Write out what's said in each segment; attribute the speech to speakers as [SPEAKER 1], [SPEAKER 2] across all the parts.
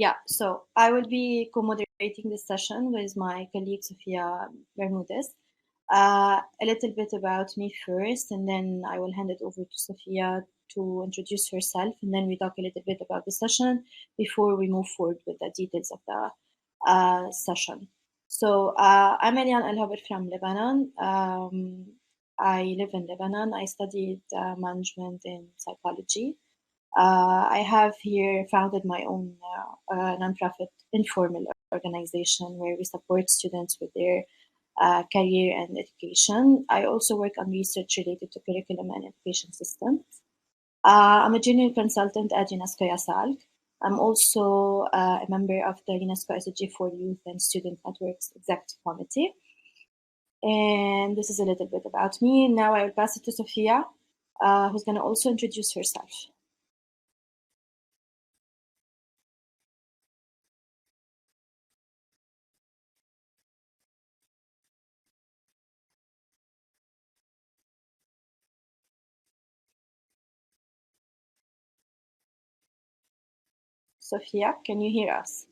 [SPEAKER 1] Yeah, so I will be co-moderating this session with my colleague Sofia Bermudez. A little bit about me first, and then I will hand it over to Sofia to introduce herself, and then we talk a little bit about the session before we move forward with the details of the session. So I'm Eliane Haber from Lebanon. I live in Lebanon. I studied management and psychology. I have here founded my own nonprofit informal organization where we support students with their career and education. I also work on research related to curriculum and education systems. I'm a junior consultant at UNESCO YASALC. I'm also a member of the UNESCO SDG for Youth and Student Networks Executive Committee. And this is a little bit about me. Now I will pass it to Sofia, who's going to also introduce herself. Sofia, can you hear us?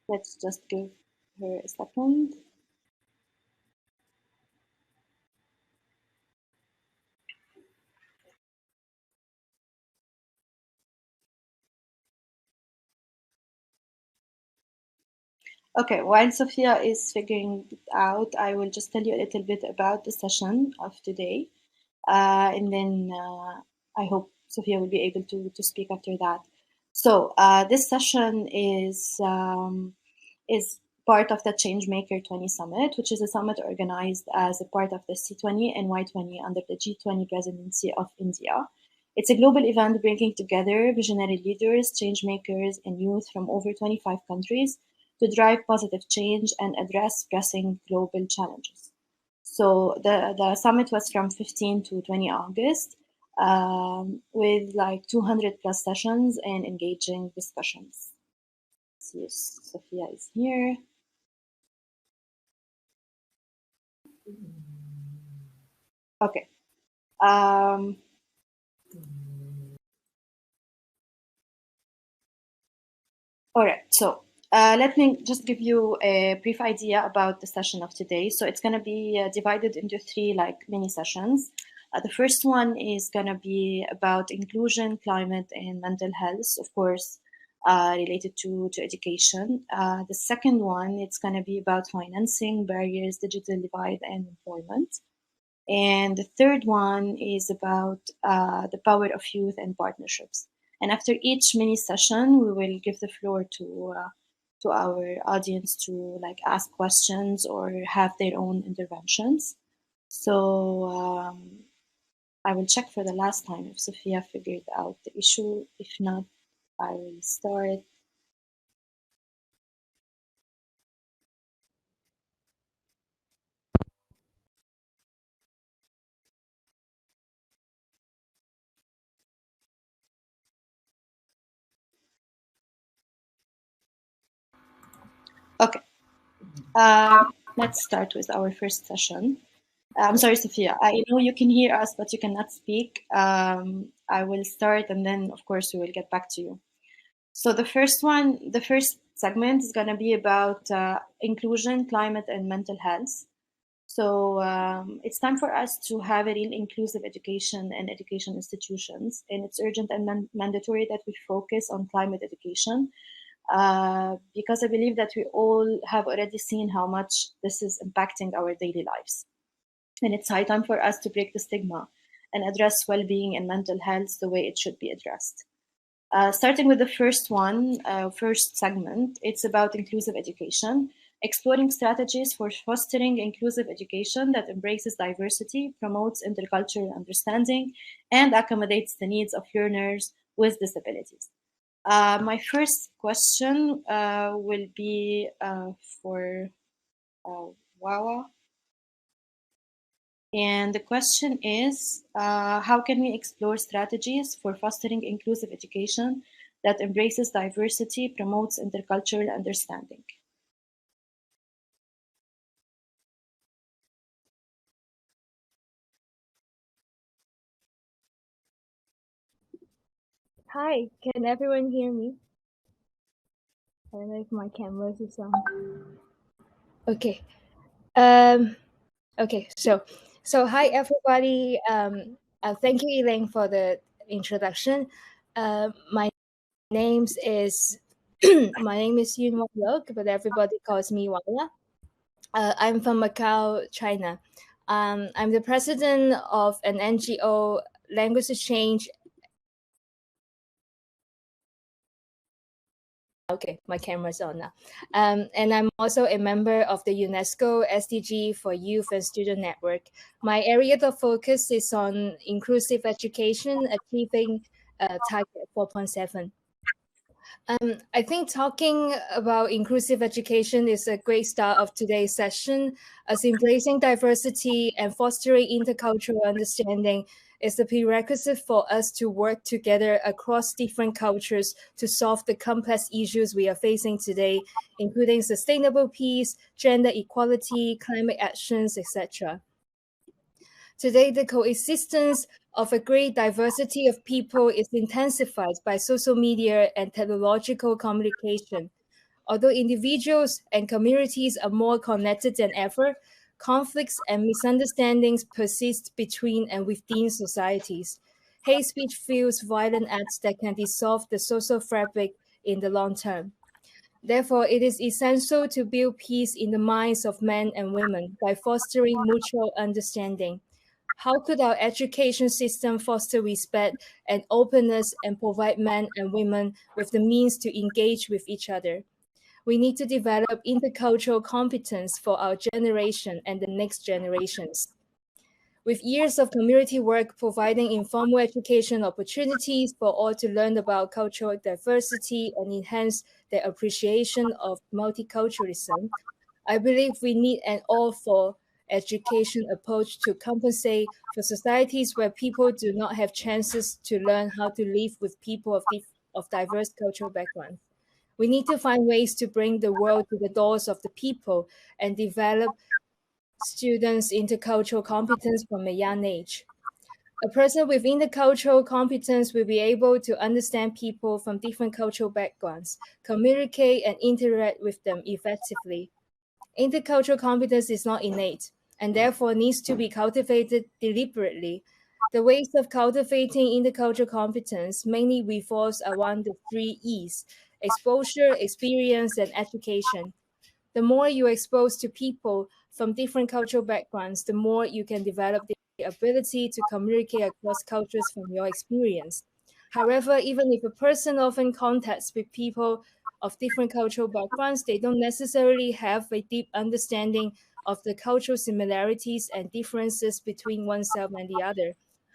[SPEAKER 1] Let's just give her a second. Okay, while Sofia is figuring it out, I will just tell you a little bit about the session of today. And then I hope Sofia will be able to speak after that. So this session is part of the Changemaker 20 Summit, which is a summit organized as a part of the C20 and Y20 under the G20 presidency of India. It's a global event bringing together visionary leaders, changemakers, and youth from over 25 countries to drive positive change and address pressing global challenges. So the summit was from 15 to 20 August with like 200 plus sessions and engaging discussions. Let's see if Sofia is here. Okay. All right. So let me just give you a brief idea about the session of today. So it's going to be divided into three like mini sessions. The first one is going to be about inclusion, climate, and mental health, of course, related to education. The second one, it's going to be about financing, barriers, digital divide, and employment. And the third one is about the power of youth and partnerships. And after each mini session, we will give the floor to our audience to like ask questions or have their own interventions. So I will check for the last time if Sophia figured out the issue. If not, I will start. Okay. Let's start with our first session. I'm sorry, Sophia. I know you can hear us, but you cannot speak. I will start, and then, of course, we will get back to you. So the first segment is going to be about inclusion, climate, and mental health. So it's time for us to have a real inclusive education and education institutions, and it's urgent and mandatory that we focus on climate education because I believe that we all have already seen how much this is impacting our daily lives. And it's high time for us to break the stigma and address well-being and mental health the way it should be addressed. Starting with the first segment, it's about inclusive education, exploring strategies for fostering inclusive education that embraces diversity, promotes intercultural understanding, and accommodates the needs of learners with disabilities. My first question will be for Wawa. And the question is, how can we explore strategies for fostering inclusive education that embraces diversity, promotes intercultural understanding?
[SPEAKER 2] Hi, can everyone hear me? I don't know if my camera is on. Okay. Um. Okay. So hi everybody. Thank you, Elaine, for the introduction. My name's is my name is Yun Wang Yok, but everybody calls me Wang. I'm from Macau, China. I'm the president of an NGO, Language Exchange. Okay, my camera's on now. And I'm also a member of the UNESCO SDG for Youth and Student Network. My area of focus is on inclusive education, achieving target 4.7. I think talking about inclusive education is a great start of today's session, as embracing diversity and fostering intercultural understanding is the prerequisite for us to work together across different cultures to solve the complex issues we are facing today, including sustainable peace, gender equality, climate actions, etc. Today, the coexistence of a great diversity of people is intensified by social media and technological communication. Although individuals and communities are more connected than ever, conflicts and misunderstandings persist between and within societies. Hate speech fuels violent acts that can dissolve the social fabric in the long term. Therefore, it is essential to build peace in the minds of men and women by fostering mutual understanding. How could our education system foster respect and openness and provide men and women with the means to engage with each other? We need to develop intercultural competence for our generation and the next generations. With years of community work providing informal education opportunities for all to learn about cultural diversity and enhance their appreciation of multiculturalism, I believe we need an all for education approach to compensate for societies where people do not have chances to learn how to live with people of diverse cultural backgrounds. We need to find ways to bring the world to the doors of the people and develop students' intercultural competence from a young age. A person with intercultural competence will be able to understand people from different cultural backgrounds, communicate and interact with them effectively. Intercultural competence is not innate and therefore needs to be cultivated deliberately. The ways of cultivating intercultural competence mainly revolves around the three E's: exposure, experience, and education. The more you're exposed to people from different cultural backgrounds, the more you can develop the ability to communicate across cultures from your experience. However, even if a person often contacts with people of different cultural backgrounds, they don't necessarily have a deep understanding of the cultural similarities and differences between oneself and the other.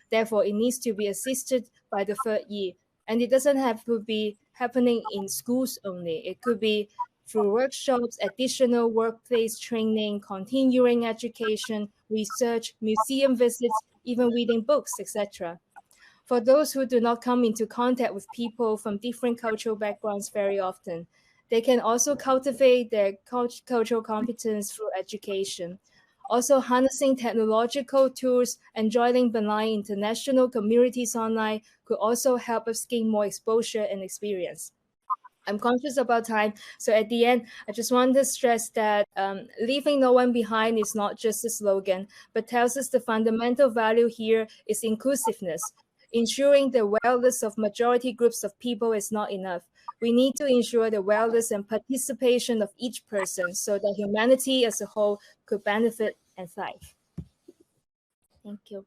[SPEAKER 2] Therefore, it needs to be assisted by the third year. And it doesn't have to be happening in schools only. It could be through workshops, additional workplace training, continuing education, research, museum visits, even reading books, etc. For those who do not come into contact with people from different cultural backgrounds very often, they can also cultivate their cultural competence through education. Also, harnessing technological tools and joining benign international communities online could also help us gain more exposure and experience. I'm conscious about time. So at the end, I just want to stress that leaving no one behind is not just a slogan, but tells us the fundamental value here is inclusiveness. Ensuring the wellness of majority groups of people is not enough. We need to ensure the wellness and participation of each person so that humanity as a whole could benefit and thrive. Thank you.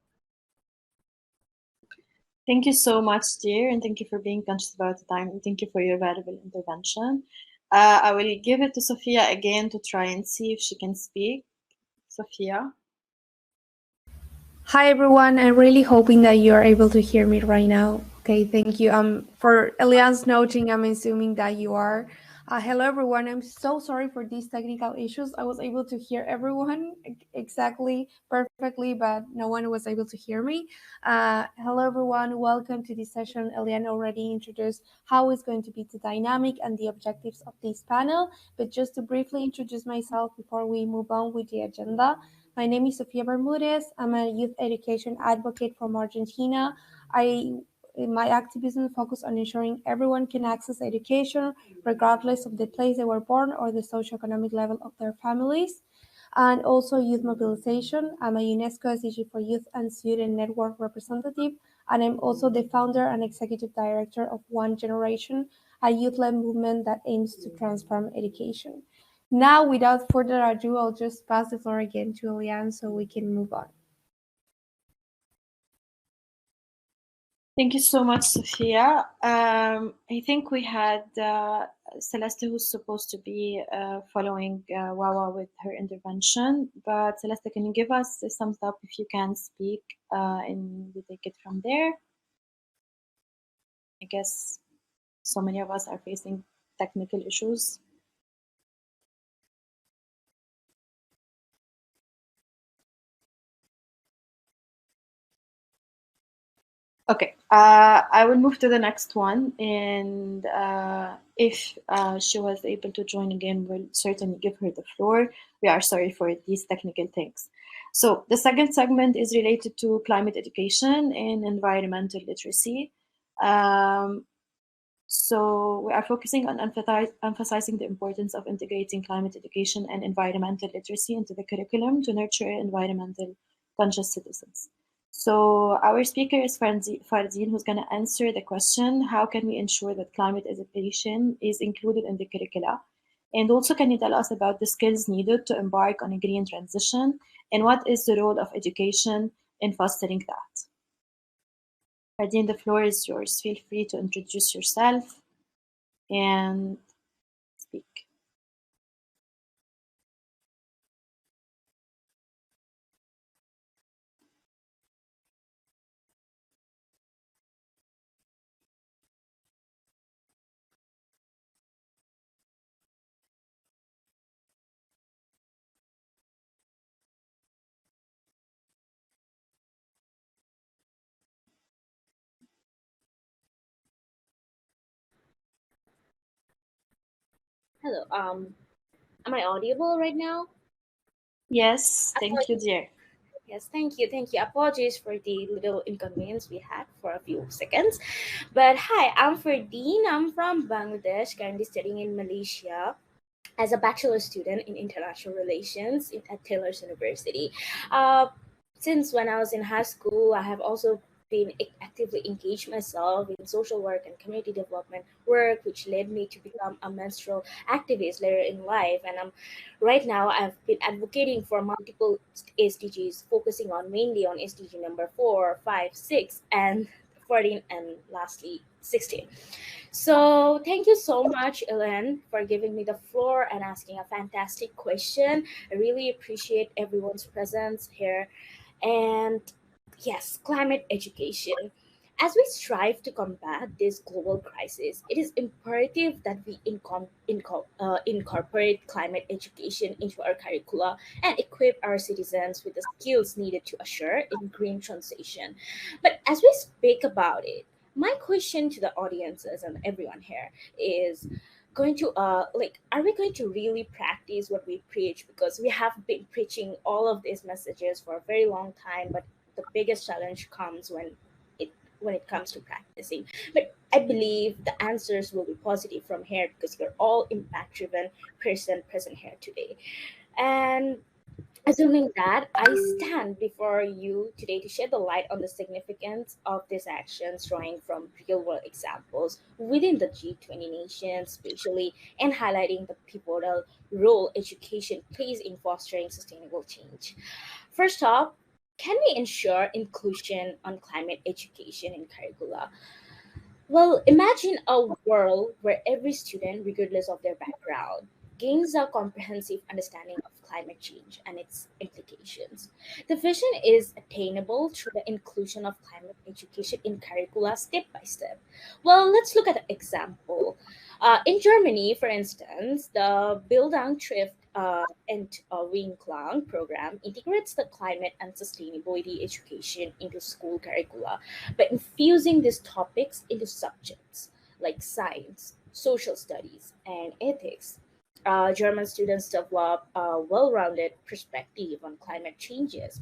[SPEAKER 1] Thank you so much, dear, and thank you for being conscious about the time, and thank you for your valuable intervention. I will give it to Sophia again to try and see if she can speak. Sophia.
[SPEAKER 3] Hi everyone, I'm really hoping that you are able to hear me right now. Okay, thank you. For Eliane's noting, I'm assuming that you are. Hello everyone, I'm so sorry for these technical issues. I was able to hear everyone exactly perfectly, but no one was able to hear me. Hello everyone, welcome to this session. Eliane already introduced how is going to be the dynamic and the objectives of this panel, but just to briefly introduce myself before we move on with the agenda. My name is Sofia Bermudez. I'm a youth education advocate from Argentina. I my activism focus on ensuring everyone can access education, regardless of the place they were born or the socioeconomic level of their families. And also youth mobilization. I'm a UNESCO SDG for Youth and Student Network representative, and I'm also the founder and executive director of One Generation, a youth-led movement that aims to transform education. Now, without further ado, I'll just pass the floor again to Eliane so we can move on.
[SPEAKER 1] Thank you so much, Sophia. I think we had Celeste, who's supposed to be following Wawa with her intervention. But Celeste, can you give us a thumbs up if you can speak, and we take it from there? I guess so many of us are facing technical issues. Okay, I will move to the next one, and if she was able to join again, we'll certainly give her the floor. We are sorry for these technical things. So the second segment is related to climate education and environmental literacy. So we are focusing on emphasizing the importance of integrating climate education and environmental literacy into the curriculum to nurture environmental conscious citizens. So our speaker is Fardeen, who's going to answer the question, how can we ensure that climate education is included in the curricula? And also, can you tell us about the skills needed to embark on a green transition? And what is the role of education in fostering that? Fardeen, the floor is yours. Feel free to introduce yourself and speak.
[SPEAKER 4] Hello. Am I audible right now?
[SPEAKER 1] Yes, thank you, dear.
[SPEAKER 4] Yes, thank you, thank you. Apologies for the little inconvenience we had for a few seconds. But hi, I'm Ferdine. I'm from Bangladesh, currently studying in Malaysia as a bachelor student in international relations at Taylor's University. Uh, since when I was in high school, I have also been actively engaged myself in social work and community development work, which led me to become a menstrual activist later in life. And right now I've been advocating for multiple SDGs, focusing on mainly on SDG number 4, 5, 6, and 14, and lastly 16. So thank you so much, Eliane, for giving me the floor and asking a fantastic question. I really appreciate everyone's presence here. And yes, climate education. As we strive to combat this global crisis, it is imperative that we incorporate climate education into our curricula and equip our citizens with the skills needed to assure a green transition. But as we speak about it, my question to the audiences and everyone here is going to like, are we going to really practice what we preach? Because we have been preaching all of these messages for a very long time, but the biggest challenge comes it when it comes to practicing. But I believe the answers will be positive from here because we're all impact driven person present here today. And assuming that, I stand before you today to shed the light on the significance of these actions, drawing from real world examples within the G20 nations, spatially, and highlighting the pivotal role education plays in fostering sustainable change. First off, can we ensure inclusion on climate education in curricula? Well, imagine a world where every student, regardless of their background, gains a comprehensive understanding of climate change and its implications. The vision is attainable through the inclusion of climate education in curricula step by step. Well, let's look at an example. In Germany, for instance, the Bildung trifft and Winklang program integrates the climate and sustainability education into school curricula by infusing these topics into subjects like science, social studies, and ethics. German students develop a well-rounded perspective on climate changes,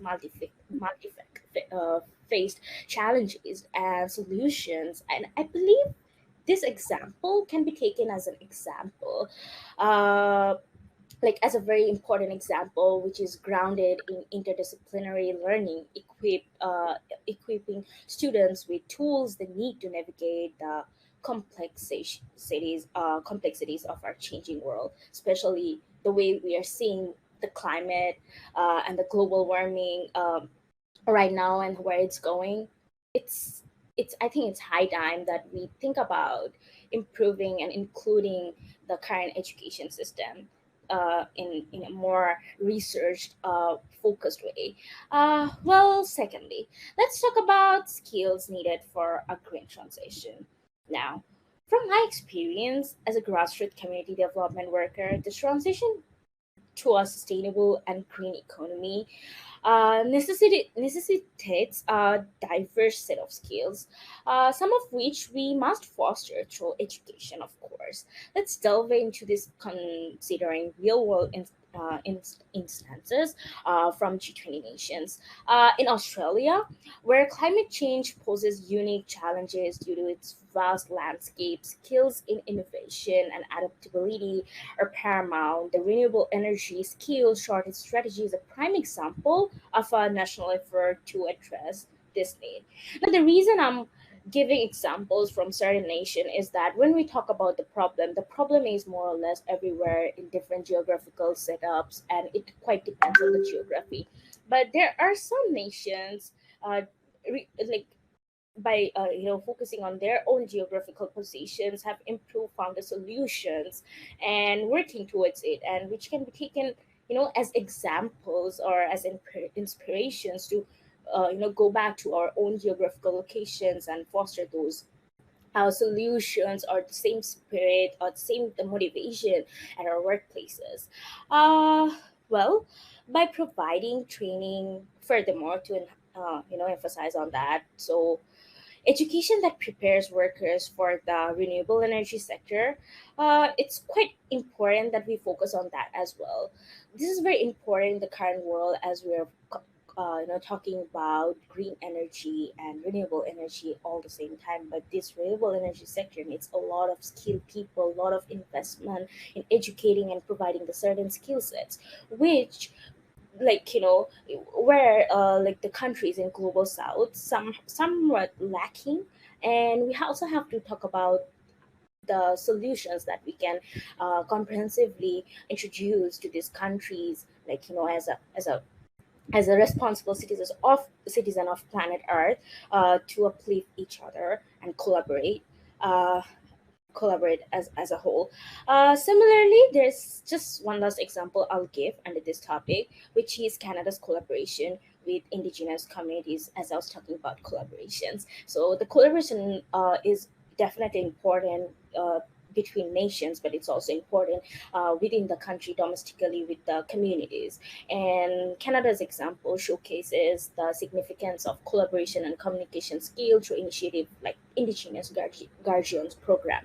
[SPEAKER 4] faced challenges and solutions. And I believe this example can be taken as an example, uh, like as a very important example, which is grounded in interdisciplinary learning, equipping students with tools they need to navigate the complexities of our changing world, especially the way we are seeing the climate and the global warming right now and where it's going. It's it's I think it's high time that we think about improving and including the current education system in a more research focused way. Well, secondly, let's talk about skills needed for a green transition. Now, from my experience as a grassroots community development worker, the transition to a sustainable and green economy necessitates a diverse set of skills, some of which we must foster through education, of course. Let's delve into this considering real world instances from G20 nations. In Australia, where climate change poses unique challenges due to its vast landscape, skills in innovation and adaptability are paramount. The renewable energy skills shortage strategy is a prime example of a national effort to address this need. Now, the reason I'm giving examples from certain nation is that when we talk about the problem is more or less everywhere in different geographical setups, and it quite depends on the geography. But there are some nations, like by focusing on their own geographical positions, have improved, found the solutions and working towards it, and which can be taken as examples or as inspirations to go back to our own geographical locations and foster those our solutions or the same spirit or the same the motivation at our workplaces. uh well, by providing training furthermore to emphasize on that, so education that prepares workers for the renewable energy sector, it's quite important that we focus on that as well. This is very important in the current world as we're talking about green energy and renewable energy all the same time. But this renewable energy sector needs a lot of skilled people, a lot of investment in educating and providing the certain skill sets, which where like the countries in global south somewhat lacking. And we also have to talk about the solutions that we can comprehensively introduce to these countries, as a responsible citizen of planet earth, to uplift each other and uh, collaborate as a whole. Similarly, there's just one last example I'll give under this topic, which is Canada's collaboration with indigenous communities, as I was talking about collaborations. So the collaboration is definitely important between nations, but it's also important within the country domestically with the communities. And Canada's example showcases the significance of collaboration and communication skill through initiative like Indigenous Guardians program.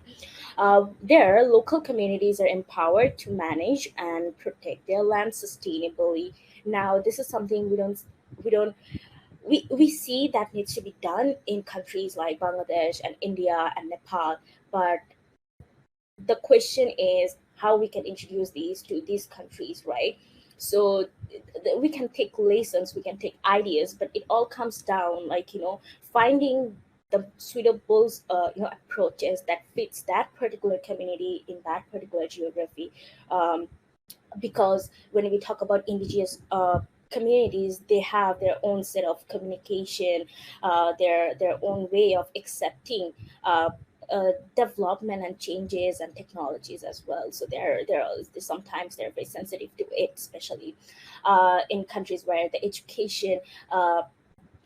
[SPEAKER 4] There, local communities are empowered to manage and protect their land sustainably. Now, this is something we don't we see that needs to be done in countries like Bangladesh and India and Nepal, but the question is how we can introduce these to these countries, right? So we can take lessons, we can take ideas, but it all comes down like finding the suitable approaches that fits that particular community in that particular geography. Because when we talk about indigenous communities, they have their own set of communication, their own way of accepting development and changes and technologies as well. So sometimes they're very sensitive to it, especially in countries where the education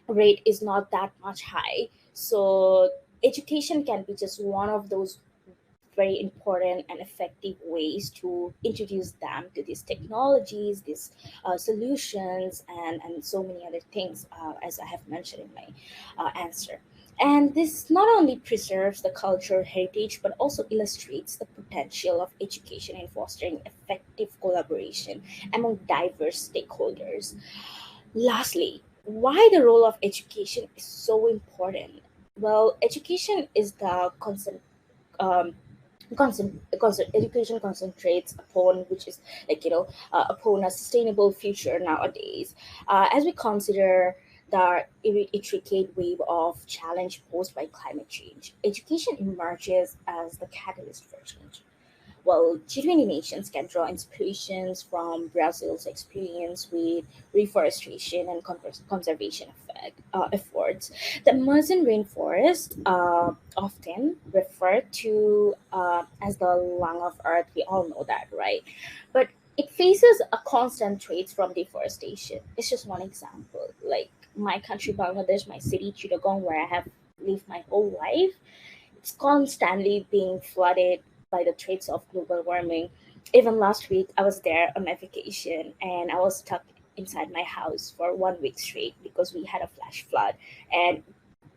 [SPEAKER 4] rate is not that much high. So education can be just one of those very important and effective ways to introduce them to these technologies, these solutions, and so many other things, as I have mentioned in my answer. And this not only preserves the cultural heritage but also illustrates the potential of education in fostering effective collaboration among diverse stakeholders. Lastly, why the role of education is so important? Well, education is the um, education concentrates upon, which is like upon a sustainable future nowadays. As we consider the intricate wave of challenge posed by climate change, education emerges as the catalyst for change. Well, G20 nations can draw inspirations from Brazil's experience with reforestation and conservation efforts. The Amazon rainforest, often referred to as the lung of Earth, we all know that, right? But it faces a constant threat from deforestation. It's just one example. Like my country, Bangladesh, my city, Chittagong, where I have lived my whole life, it's constantly being flooded by the threats of global warming. Even last week, I was there on my vacation and I was stuck inside my house for 1 week straight because we had a flash flood. And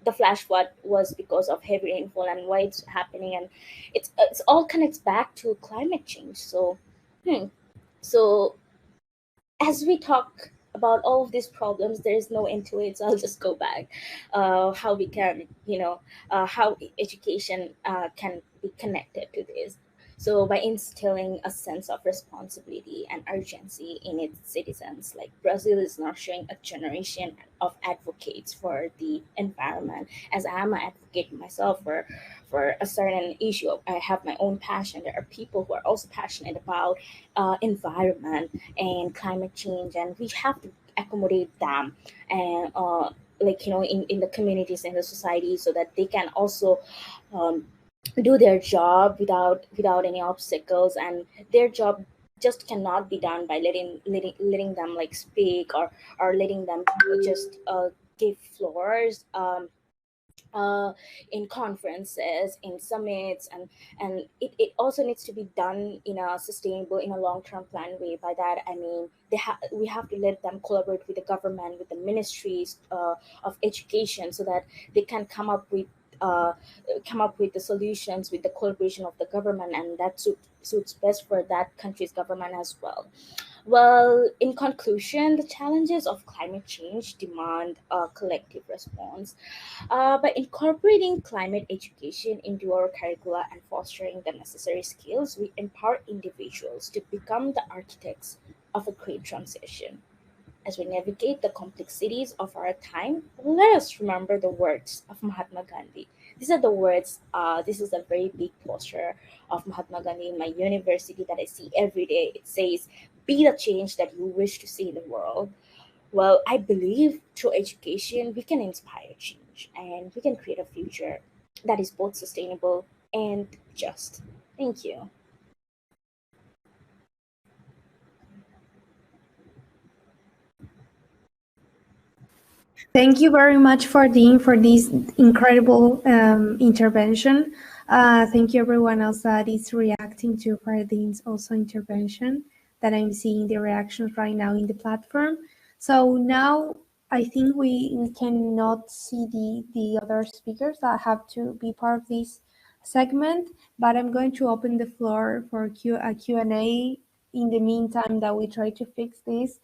[SPEAKER 4] the flash flood was because of heavy rainfall and why it's happening. And it's all connects back to climate change. Hmm. So as we talk about all of these problems, there is no end to it. So I'll just go back. How we can, how education can be connected to this. So by instilling a sense of responsibility and urgency in its citizens, like Brazil is nurturing a generation of advocates for the environment. As I am an advocate myself for a certain issue, I have my own passion. There are people who are also passionate about environment and climate change, and we have to accommodate them and in the communities and the society so that they can also um, do their job without any obstacles, and their job just cannot be done by letting them like speak or letting them just give floors in conferences, in summits, and it also needs to be done in a sustainable, in a long-term plan way. By that I mean we have to let them collaborate with the government, with the ministries of education, so that they can uh, come up with the solutions with the collaboration of the government, and that suits best for that country's government as well. Well, in conclusion, the challenges of climate change demand a collective response. By incorporating climate education into our curricula and fostering the necessary skills, we empower individuals to become the architects of a great transition. As we navigate the complexities of our time, let us remember the words of Mahatma Gandhi. These are the words, this is a very big poster of Mahatma Gandhi in my university that I see every day. It says, "Be the change that you wish to see in the world." Well, I believe through education, we can inspire change and we can create a future that is both sustainable and just. Thank you.
[SPEAKER 3] Thank you very much for this incredible intervention. Thank you everyone else that is reacting to Fardeen's also intervention, that I'm seeing the reactions right now in the platform. So now I think we cannot see the other speakers that have to be part of this segment, but I'm going to open the floor for a Q&A in the meantime that we try to fix these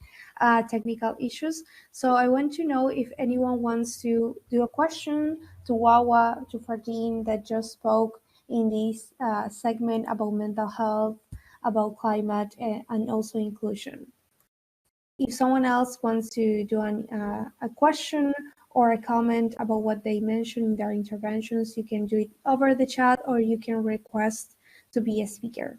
[SPEAKER 3] technical issues. So I want to know if anyone wants to do a question to Wawa, to Fardeen that just spoke in this segment about mental health, about climate, and also inclusion. If someone else wants to do a question or a comment about what they mentioned in their interventions, you can do it over the chat or you can request to be a speaker.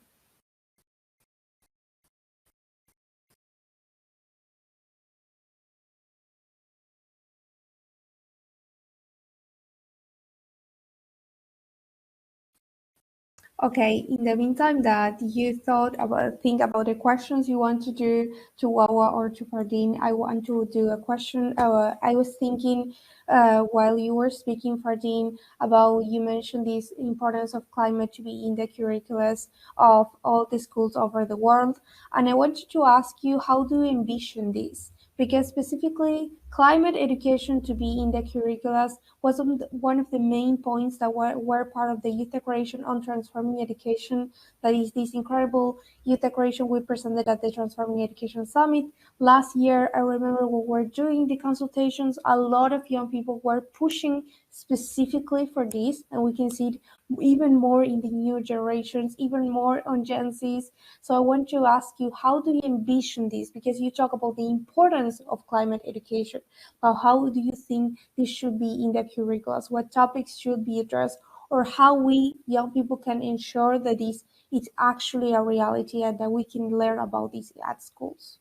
[SPEAKER 3] Okay, in the meantime that you think about the questions you want to do to Wawa or to Fardeen, I want to do a question. I was thinking while you were speaking, Fardeen, about you mentioned this importance of climate to be in the curriculums of all the schools over the world. And I wanted to ask you, how do you envision this? Because specifically, climate education to be in the curricula was one of the main points that were part of the Youth Declaration on Transforming Education. That is this incredible Youth Declaration we presented at the Transforming Education Summit. Last year, I remember we were doing the consultations, a lot of young people were pushing specifically for this, and we can see it even more in the new generations, even more on Gen Zs. So I want to ask you, how do you envision this? Because you talk about the importance of climate education, but how do you think this should be in the curriculums? What topics should be addressed, or how we young people can ensure that this is actually a reality and that we can learn about this at schools?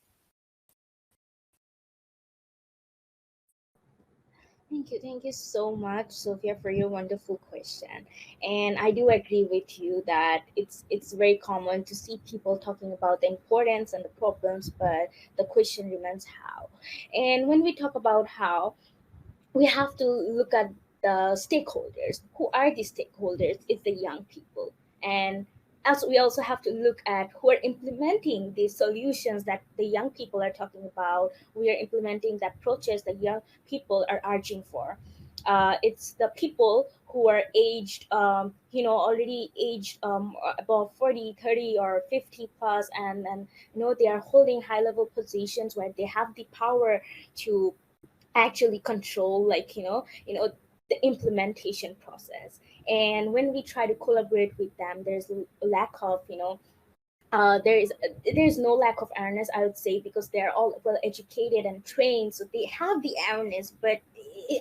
[SPEAKER 4] Thank you so much, Sophia, for your wonderful question. And I do agree with you that it's very common to see people talking about the importance and the problems, but the question remains how. And when we talk about how, we have to look at the stakeholders. Who are the stakeholders? It's the young people. And as we also have to look at who are implementing the solutions that the young people are talking about. We are implementing the approaches that young people are urging for. It's the people who are aged, already aged above 40, 30, or 50 plus, and they are holding high level positions where they have the power to actually control, the implementation process. And when we try to collaborate with them, there's a lack of, there's no lack of awareness, I would say, because they're all well educated and trained, so they have the awareness, but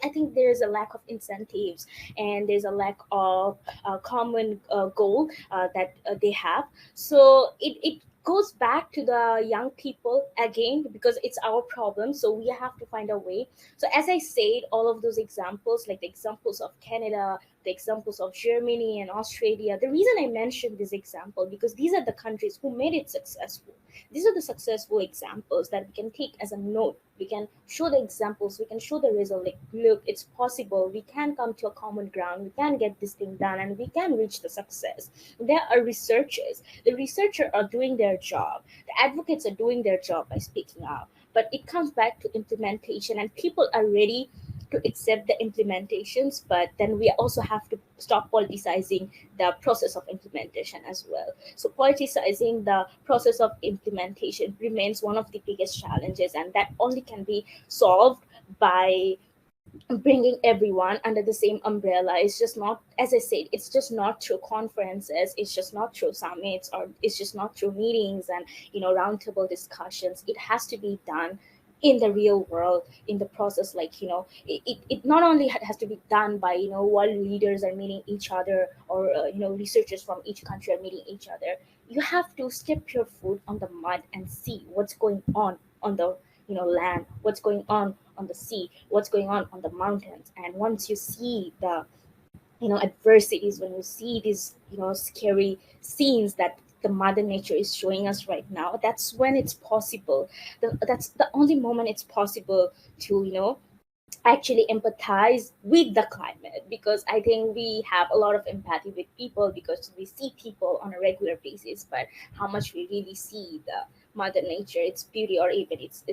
[SPEAKER 4] I think there's a lack of incentives, and there's a lack of common goal that they have. So it goes back to the young people again, because it's our problem, so we have to find a way. So as I said, all of those examples, like the examples of Canada, the examples of Germany and Australia. The reason I mentioned this example, because these are the countries who made it successful. These are the successful examples that we can take as a note. We can show the examples, we can show the result, like, look, it's possible. We can come to a common ground, we can get this thing done, and we can reach the success. There are researchers. The researchers are doing their job. The advocates are doing their job by speaking out. But it comes back to implementation, and people are ready to accept the implementations, but then we also have to stop politicizing the process of implementation as well. So politicizing the process of implementation remains one of the biggest challenges, and that only can be solved by bringing everyone under the same umbrella. It's just not, as I said, it's just not through conferences, it's just not through summits, or it's just not through meetings and roundtable discussions. It has to be done in the real world, in the process. It not only has to be done by world leaders are meeting each other, or researchers from each country are meeting each other. You have to step your foot on the mud and see what's going on the land, what's going on the sea, what's going on the mountains. And once you see the adversities, when you see these scary scenes that the mother nature is showing us right now, that's when it's possible. That's the only moment it's possible to actually empathize with the climate, because I think we have a lot of empathy with people because we see people on a regular basis, but how much we really see the mother nature, its beauty, or even its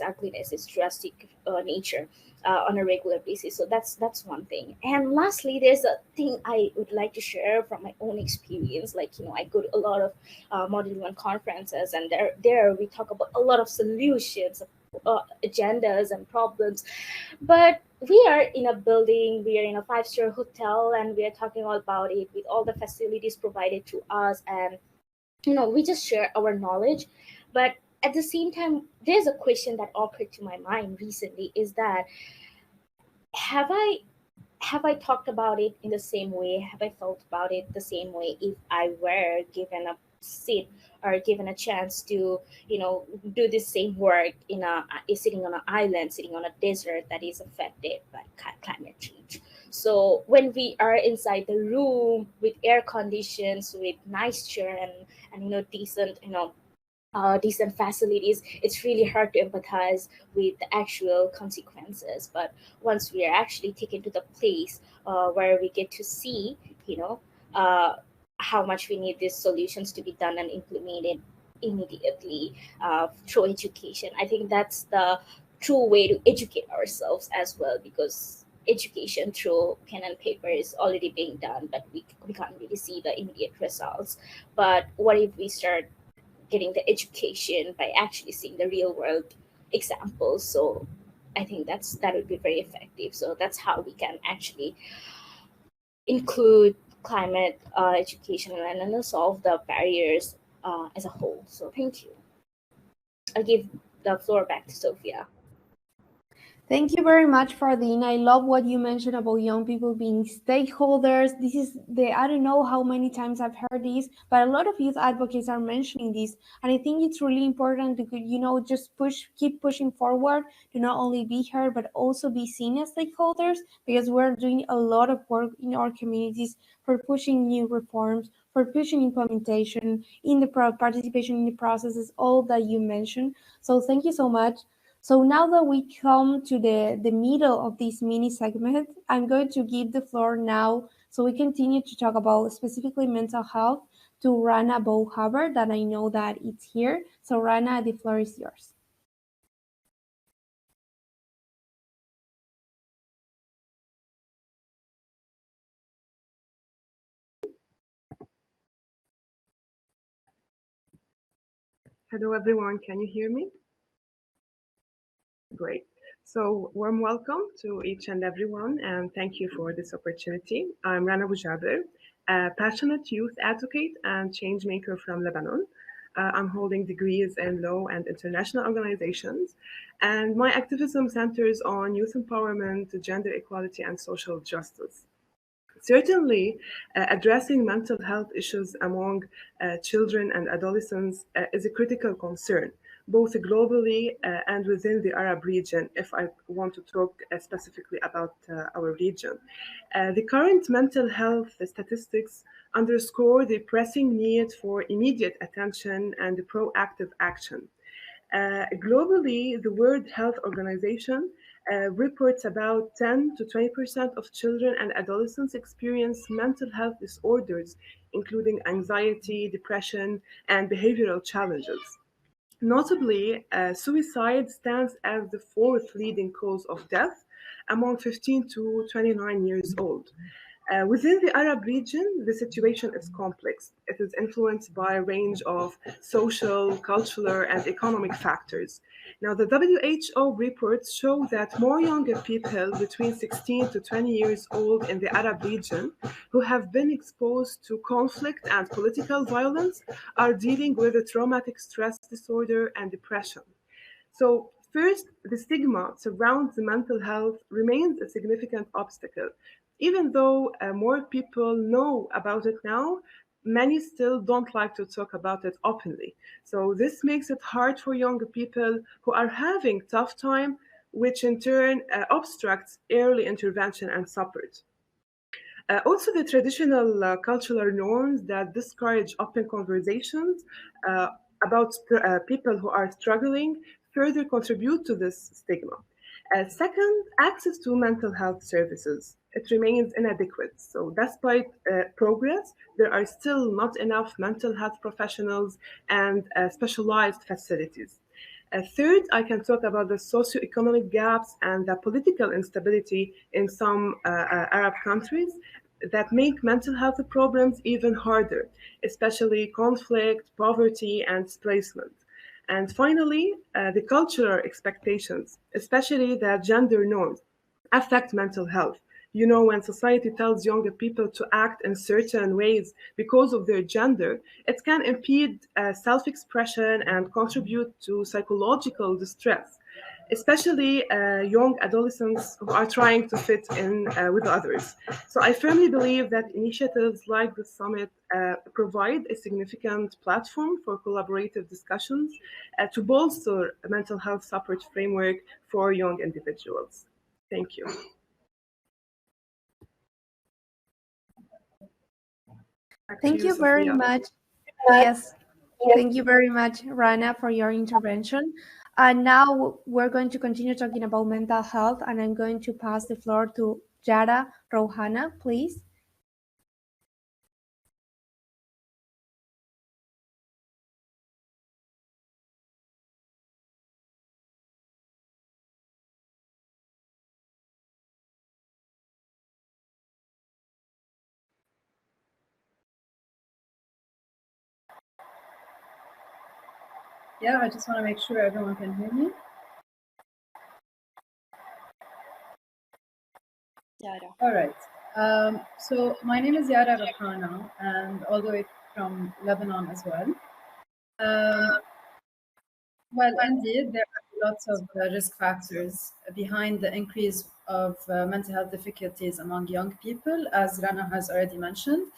[SPEAKER 4] ugliness, its drastic nature on a regular basis. So that's one thing. And lastly, there's a thing I would like to share from my own experience. I go to a lot of model one conferences, and there we talk about a lot of solutions, agendas and problems. But we are in a building, we are in a five-star hotel, and we are talking all about it with all the facilities provided to us, and we just share our knowledge. But at the same time, there's a question that occurred to my mind recently, is that have I talked about it in the same way? Have I felt about it the same way if I were given a seat or given a chance to, do the same work sitting on an island, sitting on a desert that is affected by climate change? So when we are inside the room with air conditions, with nice chair and decent, decent facilities, it's really hard to empathize with the actual consequences. But once we are actually taken to the place where we get to see, you know, uh, how much we need these solutions to be done and implemented immediately through education, I think that's the true way to educate ourselves as well, because education through pen and paper is already being done, but we can't really see the immediate results. But what if we start getting the education by actually seeing the real world examples? So I think that would be very effective. So that's how we can actually include climate education and then solve the barriers as a whole. So thank you. I'll give the floor back to Sophia.
[SPEAKER 3] Thank you very much, Fardine. I love what you mentioned about young people being stakeholders. This is I don't know how many times I've heard this, but a lot of youth advocates are mentioning this. And I think it's really important to, just keep pushing forward to not only be heard, but also be seen as stakeholders, because we're doing a lot of work in our communities for pushing new reforms, for pushing implementation in the participation in the processes, all that you mentioned. So thank you so much. So now that we come to the middle of this mini segment, I'm going to give the floor now so we continue to talk about specifically mental health to Rana Haber, that I know that it's here. So Rana, the floor is yours.
[SPEAKER 5] Hello, everyone. Can you hear me? Great. So warm welcome to each and everyone, and thank you for this opportunity. I'm Rana Boujaber, a passionate youth advocate and change maker from Lebanon. I'm holding degrees in law and international organizations, and my activism centers on youth empowerment, gender equality, and social justice. Certainly, addressing mental health issues among children and adolescents is a critical concern, both globally and within the Arab region, if I want to talk specifically about our region. The current mental health statistics underscore the pressing need for immediate attention and proactive action. Globally, the World Health Organization reports about 10 to 20% of children and adolescents experience mental health disorders, including anxiety, depression, and behavioral challenges. Notably, suicide stands as the fourth leading cause of death among 15 to 29 years old. Within the Arab region, the situation is complex. It is influenced by a range of social, cultural, and economic factors. Now, the WHO reports show that more younger people between 16 to 20 years old in the Arab region who have been exposed to conflict and political violence are dealing with a traumatic stress disorder and depression. So, first, the stigma surrounds the mental health remains a significant obstacle. Even though more people know about it now, many still don't like to talk about it openly. So, this makes it hard for younger people who are having tough time, which in turn obstructs early intervention and support. Also, the traditional cultural norms that discourage open conversations uh, about people who are struggling further contribute to this stigma. Second, access to mental health services. It remains inadequate. So, despite progress, there are still not enough mental health professionals and specialized facilities. Third, I can talk about the socioeconomic gaps and the political instability in some Arab countries that make mental health problems even harder, especially conflict, poverty, and displacement. And finally, the cultural expectations, especially the gender norms, affect mental health. You know, when society tells younger people to act in certain ways because of their gender, it can impede self expression and contribute to psychological distress, especially young adolescents who are trying to fit in with others. So I firmly believe that initiatives like the summit provide a significant platform for collaborative discussions to bolster a mental health support framework for young individuals. Thank you. Back to
[SPEAKER 3] Thank
[SPEAKER 5] you,
[SPEAKER 3] you very
[SPEAKER 5] Sophia.
[SPEAKER 3] much. Yes, thank you very much, Rana, for your intervention. And now we're going to continue talking about mental health, and I'm going to pass the floor to Jara Rohana, please.
[SPEAKER 6] Yeah, I just want to make sure everyone can hear me.
[SPEAKER 1] Yara.
[SPEAKER 6] All right. So my name is Yara Rakhana, and all the way from Lebanon as well. Well, indeed, there are lots of risk factors behind the increase of mental health difficulties among young people, as Rana has already mentioned.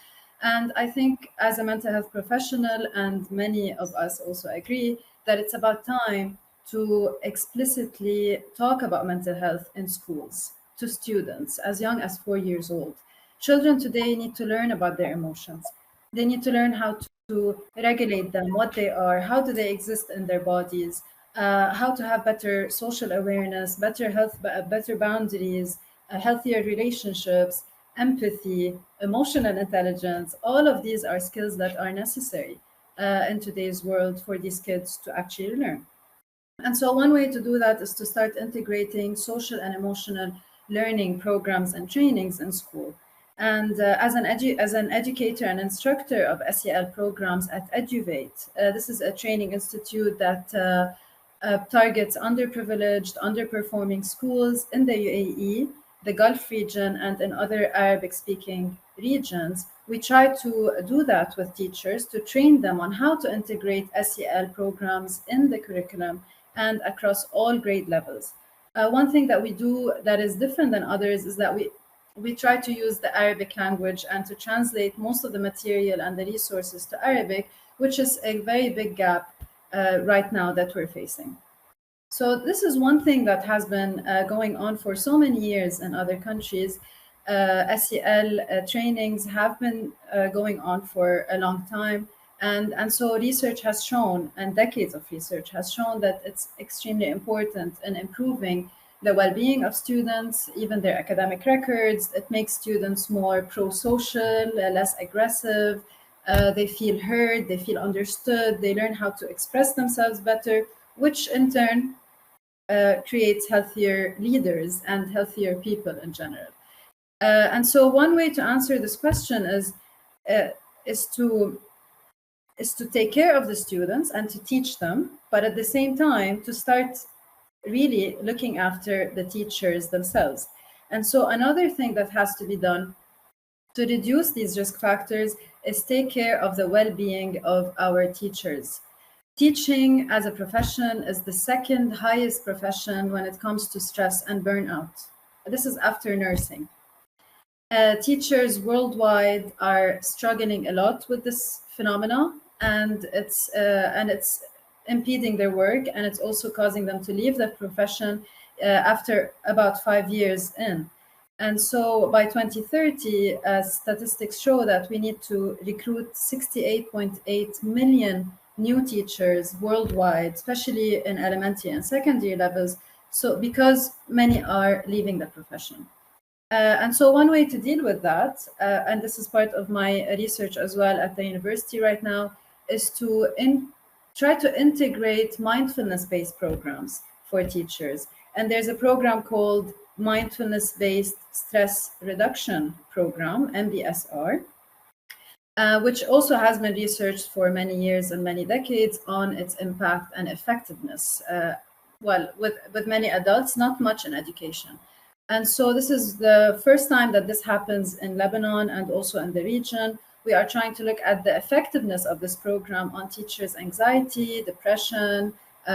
[SPEAKER 6] And I think, as a mental health professional, and many of us also agree, that it's about time to explicitly talk about mental health in schools to students as young as 4 years old. Children today need to learn about their emotions. They need to learn how to regulate them, what they are, how do they exist in their bodies, how to have better social awareness, better health, better boundaries, healthier relationships, empathy, emotional intelligence. All of these are skills that are necessary in today's world for these kids to actually learn. And so one way to do that is to start integrating social and emotional learning programs and trainings in school. And as an educator and instructor of SEL programs at Eduvate, this is a training institute that targets underprivileged, underperforming schools in the UAE, the Gulf region, and in other Arabic-speaking regions. We try to do that with teachers to train them on how to integrate SEL programs in the curriculum and across all grade levels. One thing that we do that is different than others is that we try to use the Arabic language and to translate most of the material and the resources to Arabic, which is a very big gap right now that we're facing. So this is one thing that has been going on for so many years in other countries. SEL trainings have been going on for a long time. And so research has shown, and decades of research has shown, that it's extremely important in improving the well-being of students, even their academic records. It makes students more pro-social, less aggressive. They feel heard, they feel understood, they learn how to express themselves better, which in turn creates healthier leaders and healthier people in general. And so one way to answer this question is to take care of the students and to teach them, but at the same time to start really looking after the teachers themselves. And so another thing that has to be done to reduce these risk factors is take care of the well-being of our teachers. Teaching as a profession is the second highest profession when it comes to stress and burnout. This is after nursing. Teachers worldwide are struggling a lot with this phenomena, and it's impeding their work, and it's also causing them to leave the profession after about 5 years in. And so by 2030, statistics show that we need to recruit 68.8 million new teachers worldwide, especially in elementary and secondary levels, so because many are leaving the profession. And so one way to deal with that, and this is part of my research as well at the university right now, is to try to integrate mindfulness-based programs for teachers. And there's a program called Mindfulness-Based Stress Reduction Program, MBSR, which also has been researched for many years and many decades on its impact and effectiveness. Well, with many adults, not much in education. And so this is the first time that this happens in Lebanon and also in the region. We are trying to look at the effectiveness of this program on teachers' anxiety, depression,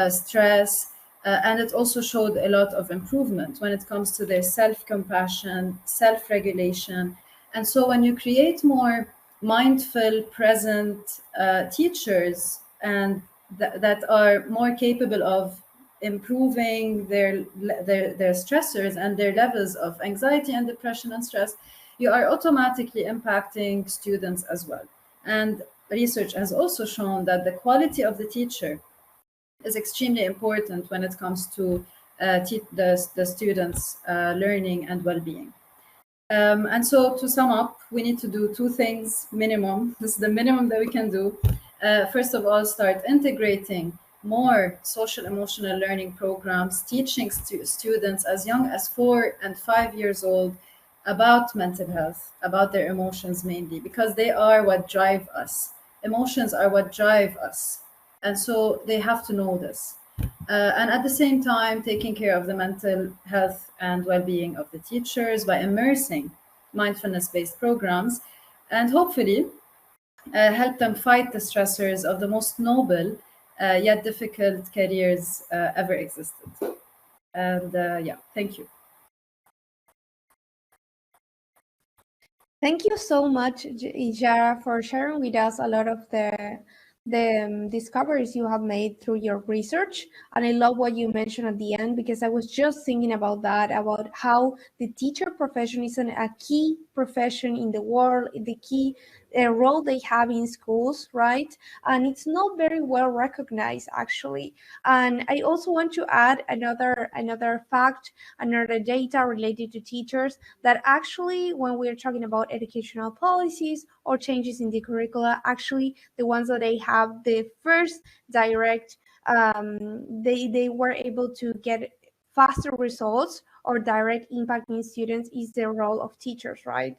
[SPEAKER 6] stress, and it also showed a lot of improvement when it comes to their self-compassion, self-regulation. And so when you create more mindful, present teachers and that are more capable of improving their stressors and their levels of anxiety and depression and stress, you are automatically impacting students as well. And research has also shown that the quality of the teacher is extremely important when it comes to the students' learning and well-being. And so to sum up, we need to do two things minimum. This is the minimum that we can do. First of all, start integrating more social emotional learning programs, teaching students as young as 4 and 5 years old about mental health, about their emotions mainly, because they are what drive us. Emotions are what drive us. And so they have to know this. And at the same time, taking care of the mental health and well-being of the teachers by immersing mindfulness-based programs, and hopefully help them fight the stressors of the most noble yet difficult careers ever existed. And yeah, thank you.
[SPEAKER 3] Thank you so much, Ijara, for sharing with us a lot of the discoveries you have made through your research. And I love what you mentioned at the end, because I was just thinking about that, about how the teacher profession is a key profession in the world, the key role they have in schools, right? And it's not very well recognized, actually. And I also want to add another fact, another data related to teachers, that actually when we're talking about educational policies or changes in the curricula, actually the ones that they have the first direct, they were able to get faster results or direct impact in students is the role of teachers, right?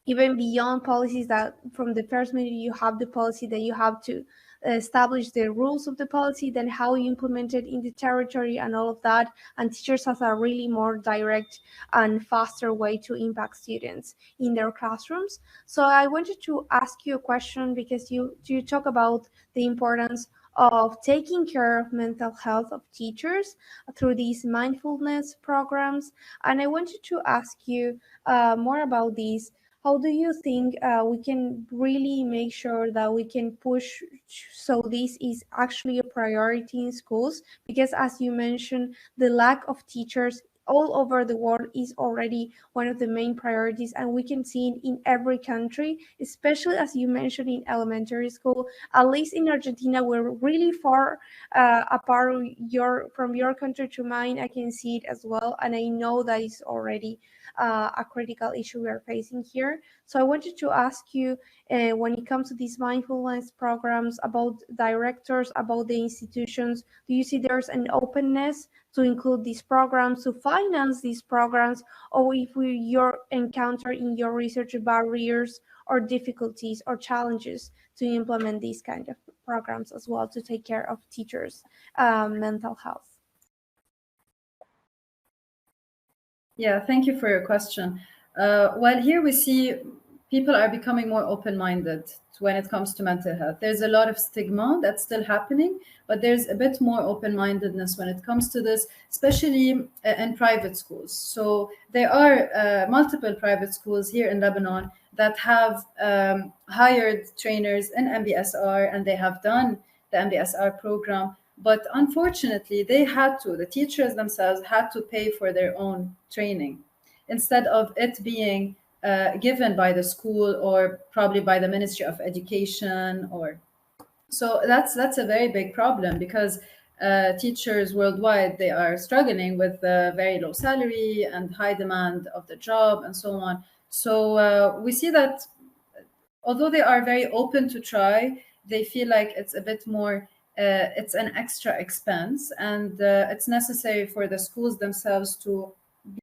[SPEAKER 3] Even beyond policies, that from the first minute you have the policy, that you have to establish the rules of the policy, then how you implement it in the territory and all of that. And teachers have a really more direct and faster way to impact students in their classrooms. So I wanted to ask you a question, because you talk about the importance of taking care of mental health of teachers through these mindfulness programs. And I wanted to ask you more about this. How do you think we can really make sure that we can push so this is actually a priority in schools? Because as you mentioned, the lack of teachers all over the world is already one of the main priorities, and we can see it in every country, especially as you mentioned in elementary school. At least in Argentina, we're really far apart from your country to mine. I can see it as well, and I know that is already a critical issue we are facing here. So I wanted to ask you, when it comes to these mindfulness programs, about directors, about the institutions, do you see there's an openness to include these programs, to finance these programs, or if you're encounter in your research barriers or difficulties or challenges to implement these kind of programs as well, to take care of teachers' mental health?
[SPEAKER 6] Yeah, thank you for your question. Well, here we see people are becoming more open-minded when it comes to mental health. There's a lot of stigma that's still happening, but there's a bit more open-mindedness when it comes to this, especially in private schools. So there are multiple private schools here in Lebanon that have hired trainers in MBSR, and they have done the MBSR program. But unfortunately, the teachers themselves had to pay for their own training instead of it being given by the school or probably by the Ministry of Education. Or so that's a very big problem, because teachers worldwide, they are struggling with very low salary and high demand of the job and so on. So we see that although they are very open to try, they feel like it's a bit more, it's an extra expense, and it's necessary for the schools themselves to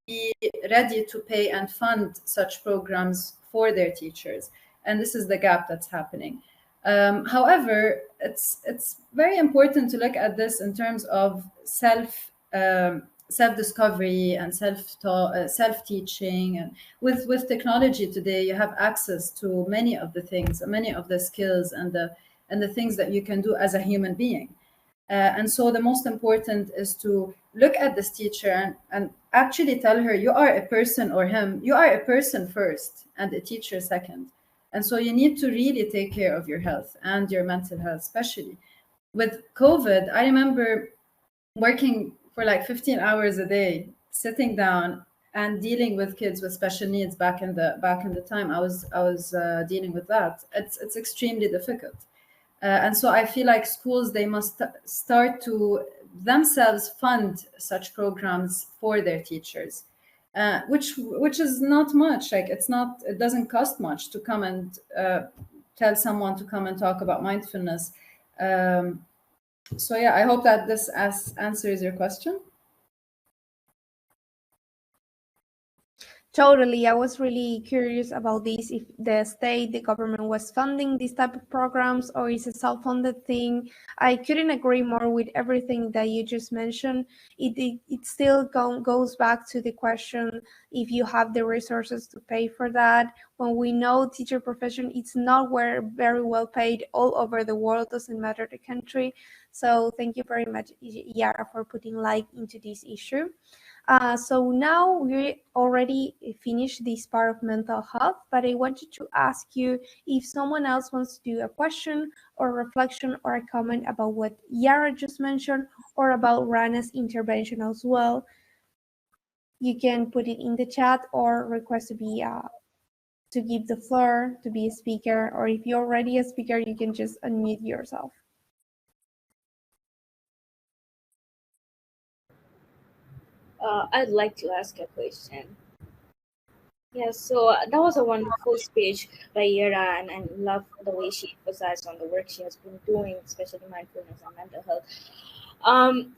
[SPEAKER 6] be ready to pay and fund such programs for their teachers. And this is the gap that's happening. However, it's very important to look at this in terms of self-discovery and self-teaching. And with technology today, you have access to many of the things, many of the skills, and the things that you can do as a human being. And so the most important is to look at this teacher and actually tell her, you are a person, or him, you are a person first and a teacher second. And so you need to really take care of your health and your mental health, especially. With COVID, I remember working for like 15 hours a day, sitting down and dealing with kids with special needs. Back in the time I was dealing with that, it's extremely difficult. And so I feel like schools, they must start to themselves fund such programs for their teachers, which is not much. Like it doesn't cost much to come and tell someone to come and talk about mindfulness. So yeah, I hope that this answers your question.
[SPEAKER 3] Totally. I was really curious about this, if the state, the government was funding these type of programs or is a self-funded thing. I couldn't agree more with everything that you just mentioned. It still goes back to the question if you have the resources to pay for that. When we know teacher profession, it's not very well paid all over the world, doesn't matter the country. So thank you very much, Yara, for putting light into this issue. So now we already finished this part of mental health, but I wanted to ask you if someone else wants to do a question or reflection or a comment about what Yara just mentioned or about Rana's intervention as well. You can put it in the chat or request to give the floor to be a speaker, or if you're already a speaker, you can just unmute yourself.
[SPEAKER 4] I'd like to ask a question. Yeah, so that was a wonderful speech by Yara, and I love the way she emphasized on the work she has been doing, especially mindfulness and mental health.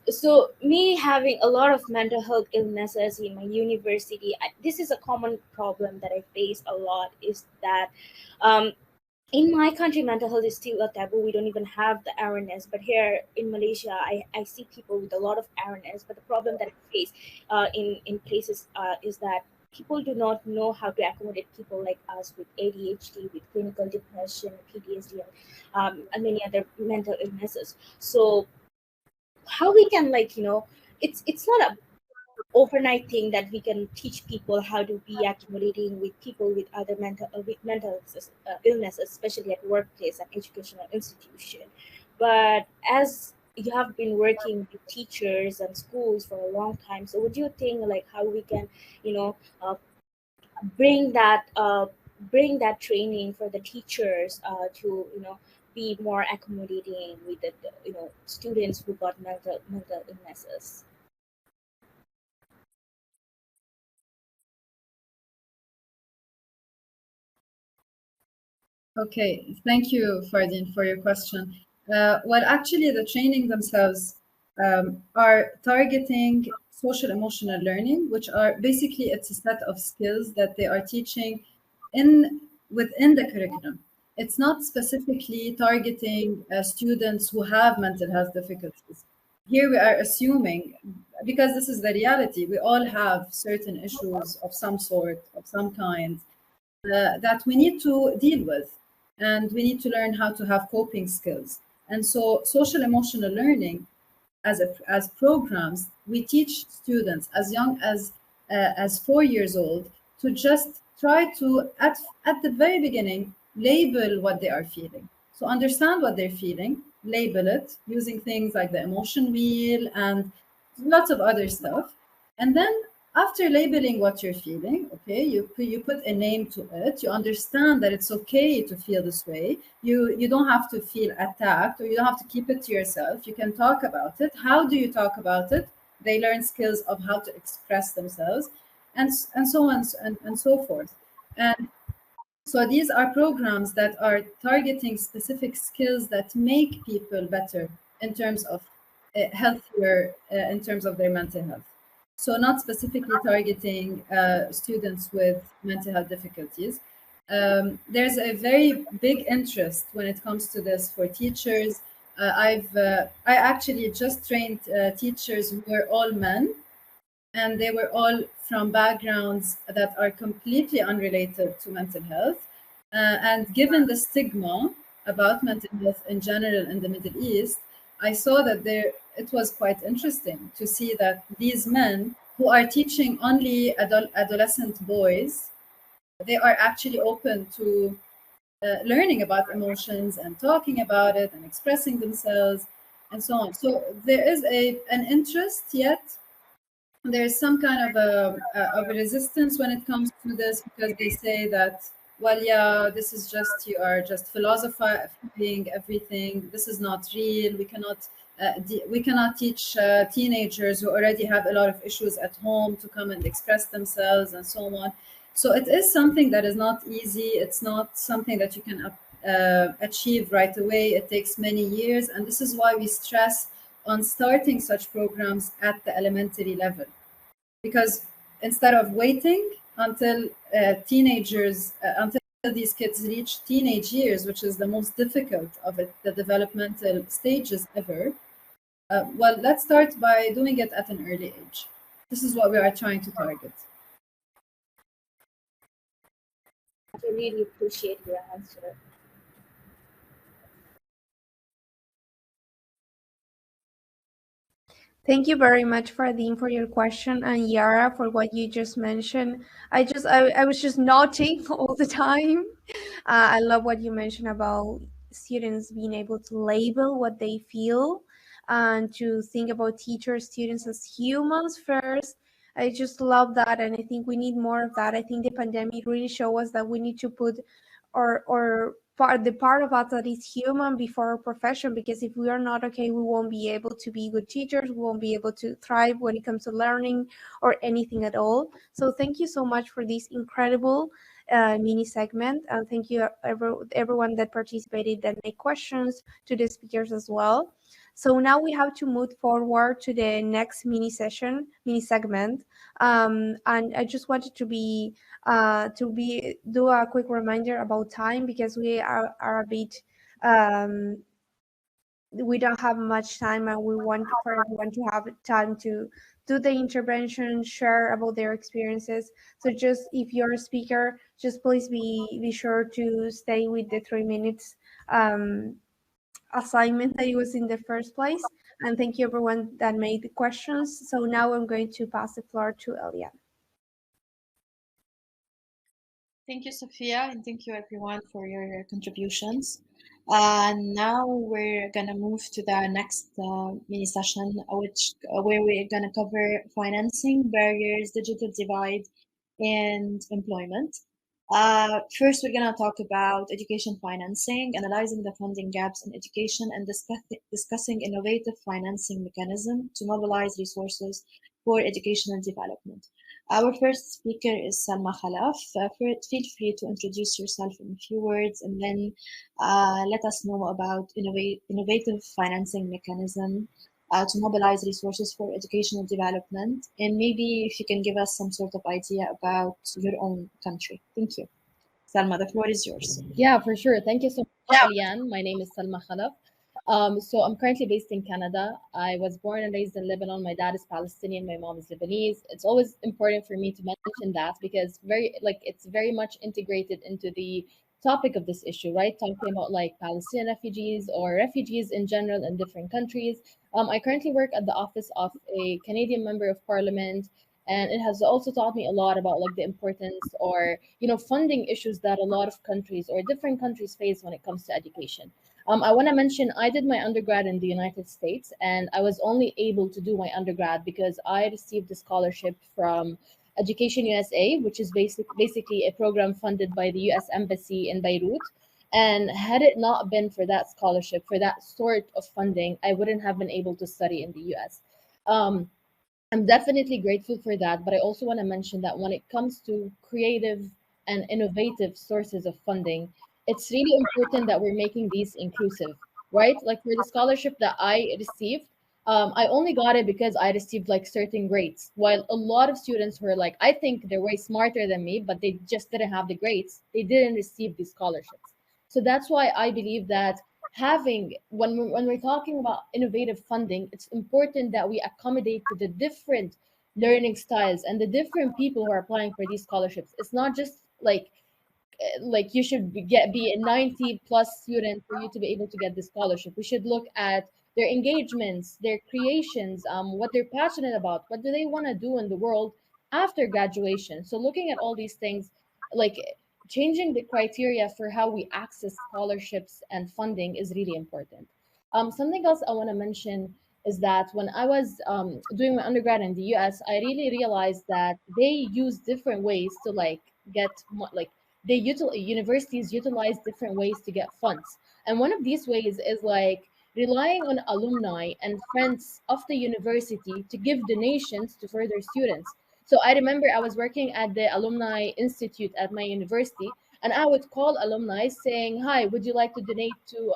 [SPEAKER 4] So me having a lot of mental health illnesses in my university, this is a common problem that I face a lot. Is that um, in my country, mental health is still a taboo. We don't even have the awareness. But here in Malaysia, I see people with a lot of awareness. But the problem that I face in places is that people do not know how to accommodate people like us with ADHD, with clinical depression, PTSD, and many other mental illnesses. So how we can, like, it's not a overnight thing that we can teach people how to be accommodating with people with other mental illnesses, especially at workplace and educational institution. But as you have been working with teachers and schools for a long time, so would you think, like, how we can, you know uh, bring that bring that training for the teachers to, be more accommodating with the students who got mental illnesses?
[SPEAKER 6] Okay, thank you, Fardin, for your question. Well, actually, the training themselves are targeting social emotional learning, which are basically, it's a set of skills that they are teaching in within the curriculum. It's not specifically targeting students who have mental health difficulties. Here we are assuming, because this is the reality, we all have certain issues of some sort, of some kind, that we need to deal with, and we need to learn how to have coping skills. And so social emotional learning as programs, we teach students as young as 4 years old to just try to at the very beginning label what they are feeling. So understand what they're feeling, label it using things like the emotion wheel and lots of other stuff. And then after labeling what you're feeling, okay, you put a name to it. You understand that it's okay to feel this way. You don't have to feel attacked, or you don't have to keep it to yourself. You can talk about it. How do you talk about it? They learn skills of how to express themselves, and so on and so forth. And so these are programs that are targeting specific skills that make people better in terms of healthier in terms of their mental health. So not specifically targeting students with mental health difficulties. There's a very big interest when it comes to this for teachers. I actually just trained teachers who were all men, and they were all from backgrounds that are completely unrelated to mental health. And given the stigma about mental health in general in the Middle East, I saw that it was quite interesting to see that these men who are teaching only adolescent boys, they are actually open to learning about emotions and talking about it and expressing themselves and so on. So there is an interest, yet there's some kind of a resistance when it comes to this, because they say that, well, yeah, this is just, you are just philosophizing everything. This is not real. We cannot teach teenagers who already have a lot of issues at home to come and express themselves and so on. So it is something that is not easy. It's not something that you can achieve right away. It takes many years, and this is why we stress on starting such programs at the elementary level, because instead of waiting until until these kids reach teenage years, which is the most difficult of it, the developmental stages ever. Well, let's start by doing it at an early age. This is what we are trying to target.
[SPEAKER 4] I really appreciate your answer.
[SPEAKER 3] Thank you very much, Fardeen, for your question, and Yara for what you just mentioned. I was just nodding all the time. I love what you mentioned about students being able to label what they feel and to think about teachers, students as humans first. I just love that, and I think we need more of that. I think the pandemic really showed us that we need to put the part of us that is human before our profession, because if we are not okay, we won't be able to be good teachers, we won't be able to thrive when it comes to learning or anything at all. So thank you so much for this incredible mini segment, and thank you everyone that participated and made questions, to the speakers as well. So now we have to move forward to the next mini segment, and I just wanted to do a quick reminder about time, because we are a bit we don't have much time, and we want for everyone to have time to do the intervention, share about their experiences. So just if you're a speaker, just please be sure to stay with the 3 minutes assignment that it was in the first place. And thank you everyone that made the questions. So now I'm going to pass the floor to Eliane.
[SPEAKER 1] Thank you, Sophia, and thank you everyone for your contributions. Now we're gonna move to the next mini session, where we're gonna cover financing, barriers, digital divide, and employment. First, we're gonna talk about education financing, analyzing the funding gaps in education, and discussing innovative financing mechanism to mobilize resources for educational development. Our first speaker is Salma Khalaf. Feel free to introduce yourself in a few words, and then let us know about innovative financing mechanism to mobilize resources for educational development, and maybe if you can give us some sort of idea about your own country. Thank you. Salma, the floor is yours.
[SPEAKER 7] Yeah, for sure. Thank you so much, Eliane. My name is Salma Khalaf. So I'm currently based in Canada. I was born and raised in Lebanon. My dad is Palestinian, my mom is Lebanese. It's always important for me to mention that because it's very much integrated into the topic of this issue, right? Talking about like Palestinian refugees or refugees in general in different countries. I currently work at the office of a Canadian member of parliament, and it has also taught me a lot about like the importance or funding issues that a lot of countries or different countries face when it comes to education. I want to mention I did my undergrad in the United States, and I was only able to do my undergrad because I received a scholarship from Education USA, which is basically a program funded by the US Embassy in Beirut. And had it not been for that scholarship, for that sort of funding, I wouldn't have been able to study in the US. I'm definitely grateful for that, but I also want to mention that when it comes to creative and innovative sources of funding, it's really important that we're making these inclusive, right? Like for the scholarship that I received, I only got it because I received like certain grades, while a lot of students who are like, I think they're way smarter than me, but they just didn't have the grades, they didn't receive these scholarships. So that's why I believe that having when we're talking about innovative funding, it's important that we accommodate to the different learning styles and the different people who are applying for these scholarships. It's not just like you should be a 90 plus student for you to be able to get the scholarship. We should look at their engagements, their creations, what they're passionate about, what do they want to do in the world after graduation. So looking at all these things, like changing the criteria for how we access scholarships and funding is really important. Something else I want to mention is that when I was doing my undergrad in the US, I really realized that they use different ways to like get like universities utilize different ways to get funds, and one of these ways is like relying on alumni and friends of the university to give donations to further students. So I remember I was working at the alumni institute at my university, and I would call alumni saying, hi, would you like to donate to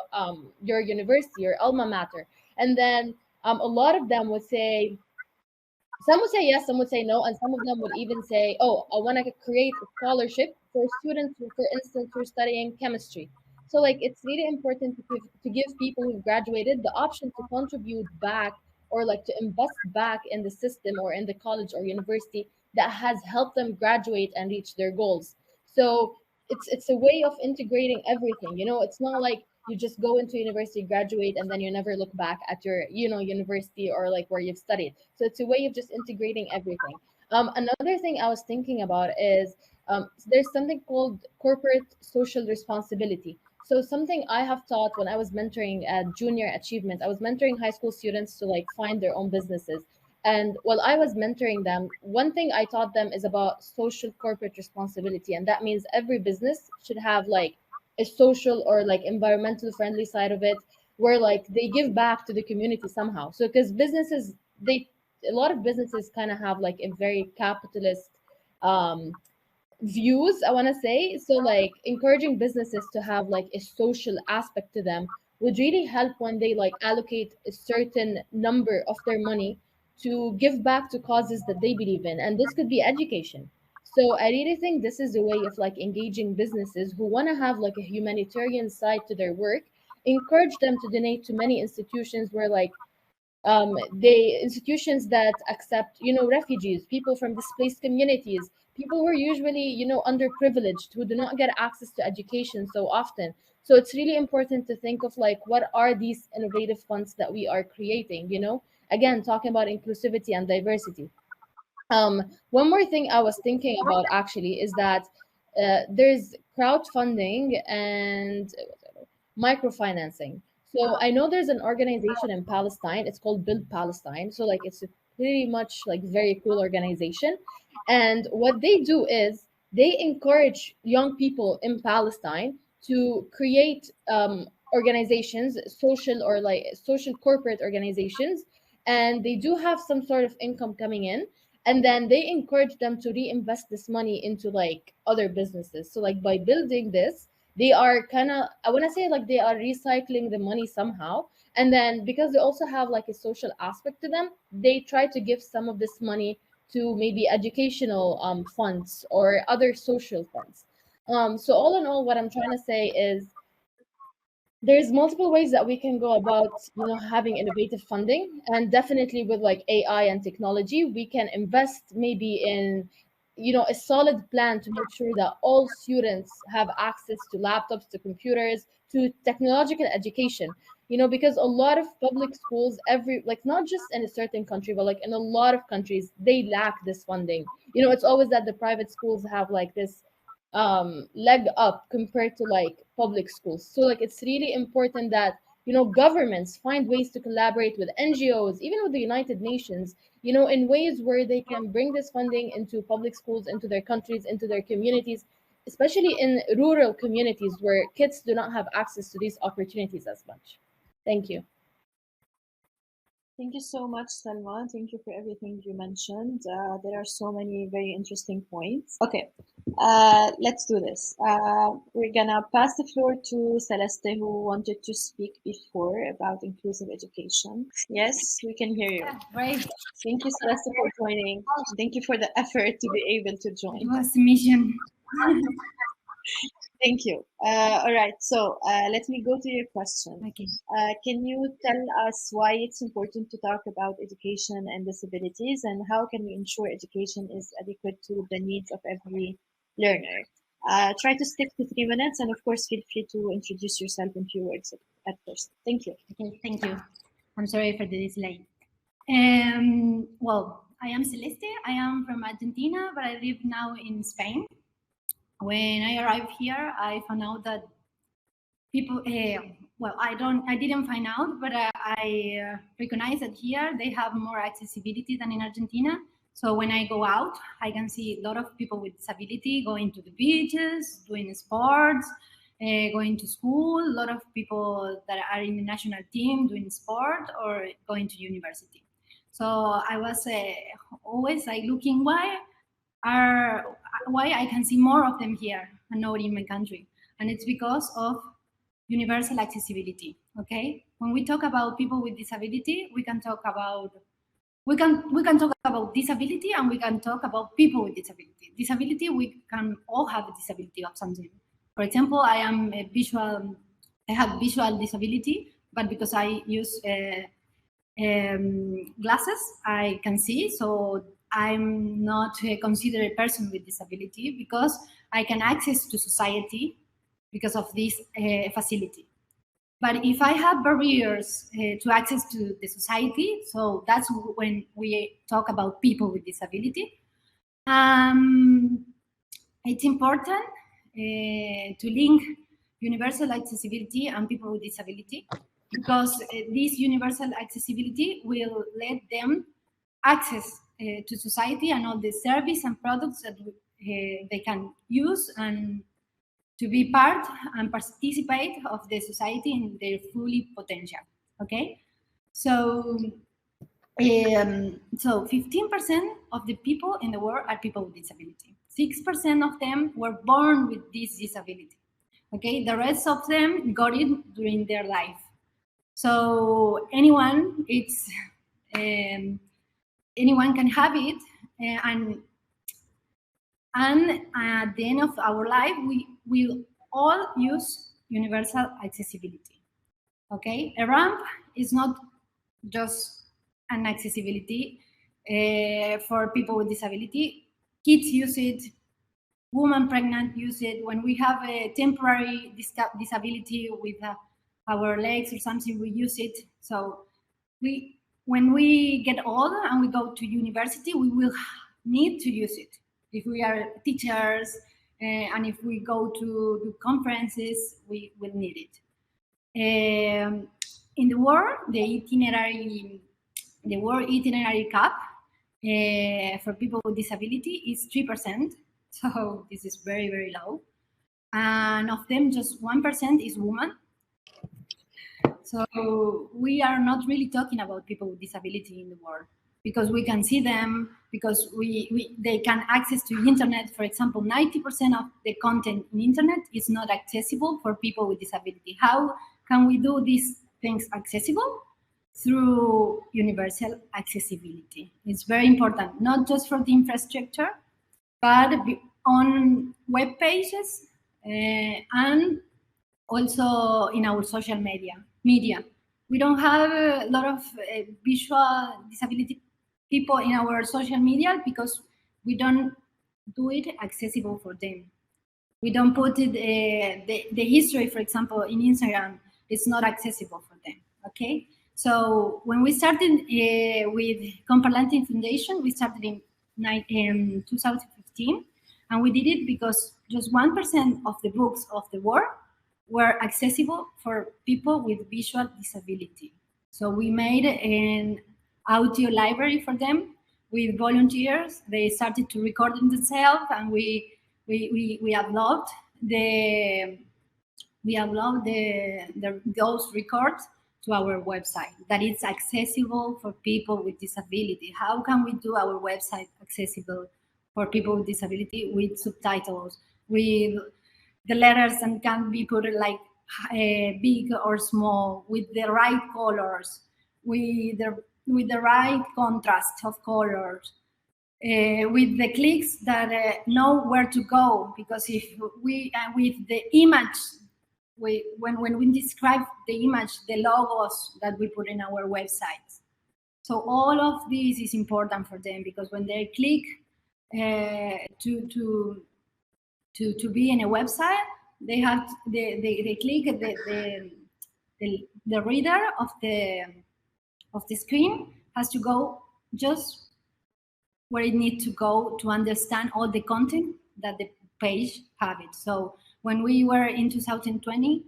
[SPEAKER 7] your university or alma mater? And then a lot of them would say, Some would say yes, some would say no, and some of them would even say, "Oh, I want to create a scholarship for students who, for instance, who are studying chemistry." So, like, it's really important to give people who've graduated the option to contribute back or like to invest back in the system or in the college or university that has helped them graduate and reach their goals. So it's a way of integrating everything. It's not like you just go into university, graduate, and then you never look back at your university or like where you've studied. So it's a way of just integrating everything. Another thing I was thinking about is there's something called corporate social responsibility. So something I have taught when I was mentoring at junior achievement, I was mentoring high school students to like find their own businesses. And while I was mentoring them, one thing I taught them is about social corporate responsibility. And that means every business should have like a social or like environmental friendly side of it where like they give back to the community somehow. So because businesses, a lot of businesses kind of have like a very capitalist um views, I want to say. So like encouraging businesses to have like a social aspect to them would really help when they like allocate a certain number of their money to give back to causes that they believe in, and this could be education. So I really think this is a way of like engaging businesses who want to have like a humanitarian side to their work, encourage them to donate to many institutions where like they institutions that accept refugees, people from displaced communities, people who are usually underprivileged, who do not get access to education so often. So it's really important to think of like what are these innovative funds that we are creating, again talking about inclusivity and diversity. One more thing I was thinking about actually is that there's crowdfunding and microfinancing. So I know there's an organization in Palestine. It's called Build Palestine. So like it's a pretty much like very cool organization. And what they do is they encourage young people in Palestine to create organizations, social or like social corporate organizations, and they do have some sort of income coming in. And then they encourage them to reinvest this money into like other businesses. So like by building this, they are kind of, I want to say like they are recycling the money somehow. And then because they also have like a social aspect to them, they try to give some of this money to maybe educational funds or other social funds. So all in all, what I'm trying to say is there's multiple ways that we can go about having innovative funding, and definitely with like AI and technology we can invest maybe in a solid plan to make sure that all students have access to laptops, to computers, to technological education. Because a lot of public schools, every like not just in a certain country but like in a lot of countries, they lack this funding. It's always that the private schools have like this leg up compared to like public schools. So like it's really important that governments find ways to collaborate with NGOs, even with the United Nations, in ways where they can bring this funding into public schools, into their countries, into their communities, especially in rural communities where kids do not have access to these opportunities as much. Thank you.
[SPEAKER 1] Thank you so much, Salma. Thank you for everything you mentioned. There are so many very interesting points. Okay, let's do this. We're gonna pass the floor to Celeste, who wanted to speak before about inclusive education. Yes, we can hear you.
[SPEAKER 8] Great.
[SPEAKER 1] Thank you, Celeste, for joining. Thank you for the effort to be able to join.
[SPEAKER 8] It was a mission.
[SPEAKER 1] Thank you. All right, so let me go to your question.
[SPEAKER 8] Okay.
[SPEAKER 1] Can you tell us why it's important to talk about education and disabilities, and how can we ensure education is adequate to the needs of every learner? Try to stick to 3 minutes, and of course, feel free to introduce yourself in few words at first. Thank you.
[SPEAKER 8] Okay, thank you. I'm sorry for the delay. Well, I am Celeste. I am from Argentina, but I live now in Spain. When I arrived here, I found out that people, well, I didn't find out, but I recognize that here they have more accessibility than in Argentina. So when I go out, I can see a lot of people with disability going to the beaches, doing sports, going to school, a lot of people that are in the national team doing sport or going to university. So I was always like looking why I can see more of them here and not in my country. And it's because of universal accessibility, okay? When we talk about people with disability, we can talk about we can talk about disability, and we can talk about people with disability. Disability, we can all have a disability of something. For example, I have visual disability, but because I use glasses, I can see. So I'm not considered a person with disability because I can access to society because of this facility. But if I have barriers to access to the society, so that's when we talk about people with disability. It's important to link universal accessibility and people with disability, because this universal accessibility will let them access to society and all the service and products that they can use, and to be part and participate of the society in their fully potential. Okay, so 15% of the people in the world are people with disability. 6% of them were born with this disability. Okay, the rest of them got it during their life. So anyone can have it, and at the end of our life, we will all use universal accessibility. Okay, a ramp is not just an accessibility for people with disability. Kids use it, women pregnant use it. When we have a temporary disability with our legs or something, we use it. So when we get old and we go to university, we will need to use it. If we are teachers and if we go to conferences, we will need it. In the world, the world itinerary cap for people with disability is 3%. So this is very, very low. And of them, just 1% is women. So we are not really talking about people with disability in the world, because we can see them, because they can access to internet. For example, 90% of the content in internet is not accessible for people with disability. How can we do these things accessible? Through universal accessibility. It's very important, not just for the infrastructure, but on web pages and also in our social media. We don't have a lot of visual disability people in our social media because we don't do it accessible for them. We don't put it, the history, for example, in Instagram, it's not accessible for them. Okay, so when we started with Complexities Foundation, we started in 2015, and we did it because just 1% of the books of the world were accessible for people with visual disability. So we made an audio library for them with volunteers. They started to record themselves, and we upload those records to our website, that it's accessible for people with disability. How can we do our website accessible for people with disability? With subtitles, with the letters, and can be put like big or small, with the right colors, with the right contrast of colors, with the clicks that know where to go. Because if we with the image, when we describe the image, the logos that we put in our websites. So all of this is important for them, because when they click to be in a website, they have they click the reader of the screen has to go just where it needs to go to understand all the content that the page have it. So when we were in 2020,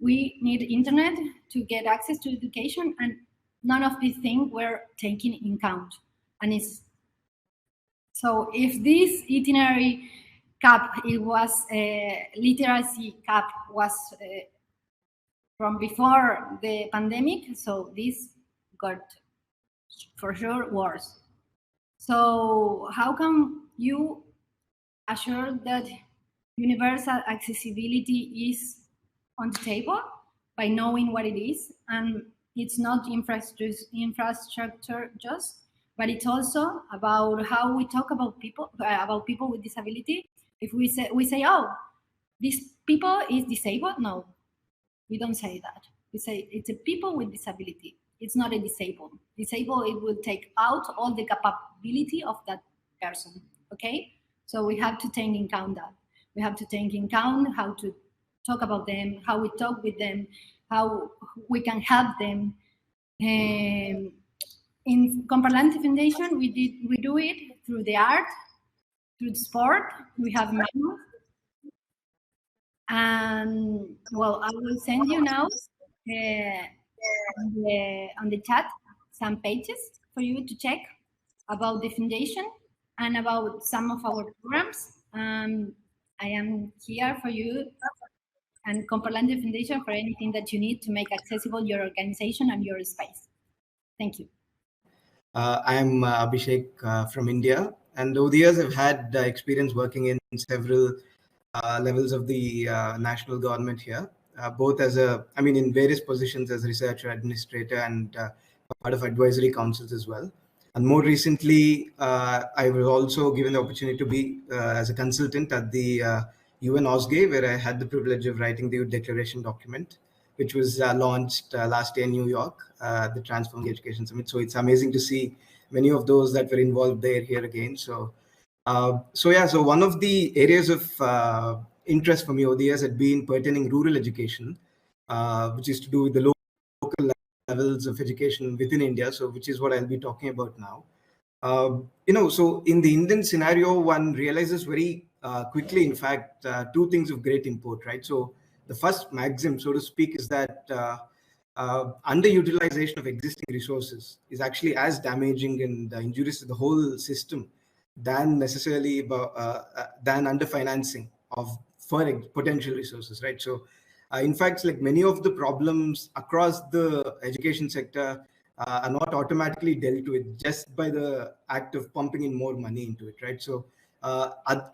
[SPEAKER 8] we need internet to get access to education, and none of these things were taken in count. And it's so if this itinerary cap, it was literacy cap was from before the pandemic, so this got for sure worse. So how can you assure that universal accessibility is on the table? By knowing what it is, and it's not infrastructure just, but it's also about how we talk about people with disability. If we say, oh, these people is disabled, no, we don't say that. We say it's a people with disability. It's not a disabled. Disabled, it will take out all the capability of that person. Okay, so we have to take in account that. We have to take in account how to talk about them, how we talk with them, how we can help them. In Complexities Foundation, we do it through the art, through the sport. We have manuals. And well, I will send you now on the chat some pages for you to check about the foundation and about some of our programs. I am here for you and Complexities Foundation for anything that you need to make accessible your organization and your space. Thank you.
[SPEAKER 9] I'm Abhishek from India, and over the years I've had experience working in several levels of the national government here, both as in various positions as researcher, administrator, and part of advisory councils as well. And more recently, I was also given the opportunity to be as a consultant at the UN OSGE, where I had the privilege of writing the Declaration document, which was launched last year in New York, the Transforming Education Summit. So it's amazing to see many of those that were involved there here again. So one of the areas of interest for me over the years had been pertaining rural education, which is to do with the local levels of education within India. So which is what I'll be talking about now. So in the Indian scenario, one realizes very quickly, in fact, two things of great import, right? So the first maxim, so to speak, is that underutilization of existing resources is actually as damaging and injurious to the whole system than necessarily than underfinancing of potential resources, right? So in fact, like many of the problems across the education sector are not automatically dealt with just by the act of pumping in more money into it, right? So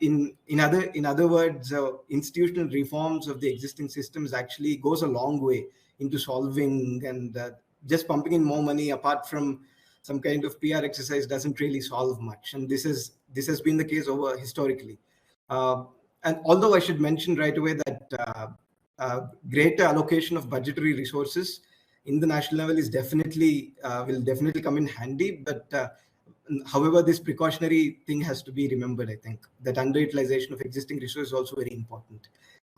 [SPEAKER 9] in other words, institutional reforms of the existing systems actually goes a long way into solving, and just pumping in more money apart from some kind of PR exercise doesn't really solve much. And this has been the case over historically. And although I should mention right away that greater allocation of budgetary resources in the national level is will definitely come in handy, but however, this precautionary thing has to be remembered. I think that underutilization of existing resources is also very important.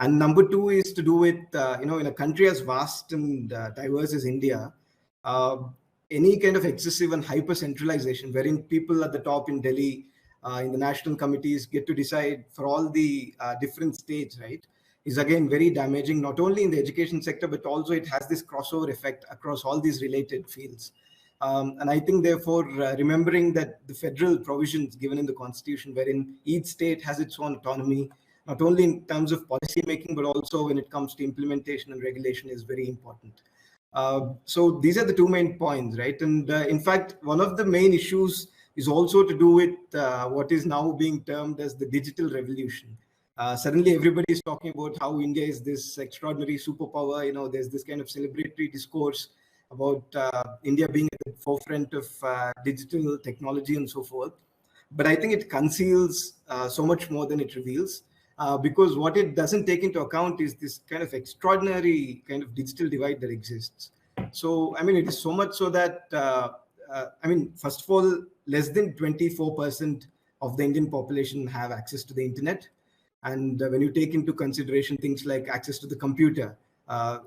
[SPEAKER 9] And number two is to do with in a country as vast and diverse as India, any kind of excessive and hyper centralization, wherein people at the top in Delhi, in the national committees, get to decide for all the different states, right, is again very damaging, not only in the education sector, but also it has this crossover effect across all these related fields. And I think, therefore, remembering that the federal provisions given in the Constitution, wherein each state has its own autonomy, not only in terms of policy making, but also when it comes to implementation and regulation, is very important. So these are the two main points, right? And in fact, one of the main issues is also to do with what is now being termed as the digital revolution. Suddenly, everybody is talking about how India is this extraordinary superpower. There's this kind of celebratory discourse about India being at the forefront of digital technology and so forth. But I think it conceals so much more than it reveals, because what it doesn't take into account is this kind of extraordinary kind of digital divide that exists. So, it is so much so that, first of all, less than 24% of the Indian population have access to the internet. And when you take into consideration things like access to the computer,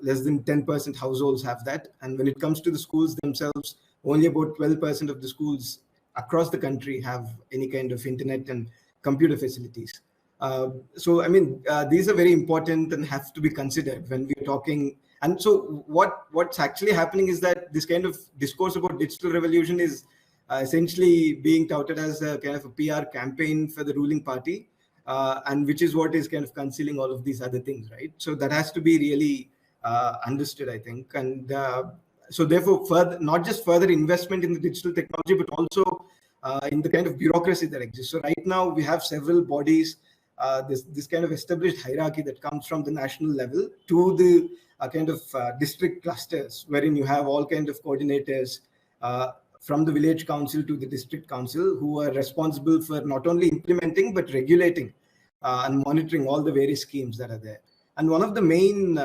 [SPEAKER 9] less than 10% households have that. And when it comes to the schools themselves, only about 12% of the schools across the country have any kind of internet and computer facilities. These are very important and have to be considered when we're talking. And so what's actually happening is that this kind of discourse about digital revolution is essentially being touted as a kind of a PR campaign for the ruling party. And which is what is kind of concealing all of these other things, right? So that has to be really understood, I think. And so therefore, not just further investment in the digital technology, but also in the kind of bureaucracy that exists. So right now we have several bodies, this kind of established hierarchy that comes from the national level to the kind of district clusters, wherein you have all kinds of coordinators from the village council to the district council, who are responsible for not only implementing but regulating and monitoring all the various schemes that are there. And one of the main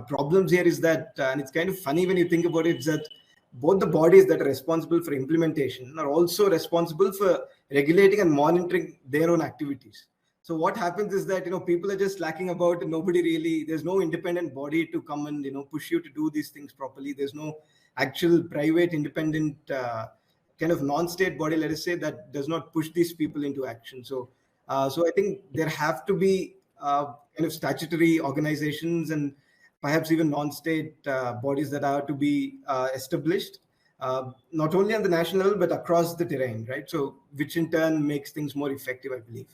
[SPEAKER 9] problems here is that, and it's kind of funny when you think about it, is that both the bodies that are responsible for implementation are also responsible for regulating and monitoring their own activities. So what happens is that, people are just slacking about, and nobody really, there's no independent body to come and, push you to do these things properly. There's no actual private, independent, kind of non-state body, let us say, that does not push these people into action. So I think there have to be kind of statutory organizations and perhaps even non-state bodies that are to be established, not only on the national level, but across the terrain, right? So which in turn makes things more effective, I believe.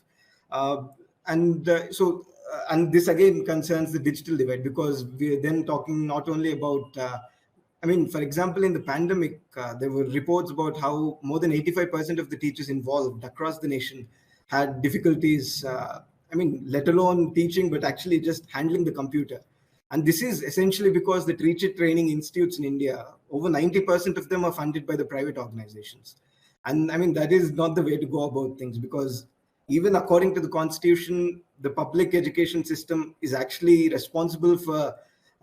[SPEAKER 9] And this again concerns the digital divide, because we're then talking not only about, for example, in the pandemic, there were reports about how more than 85% of the teachers involved across the nation had difficulties, let alone teaching, but actually just handling the computer. And this is essentially because the teacher training institutes in India, over 90% of them are funded by the private organizations. And that is not the way to go about things, because even according to the constitution, the public education system is actually responsible for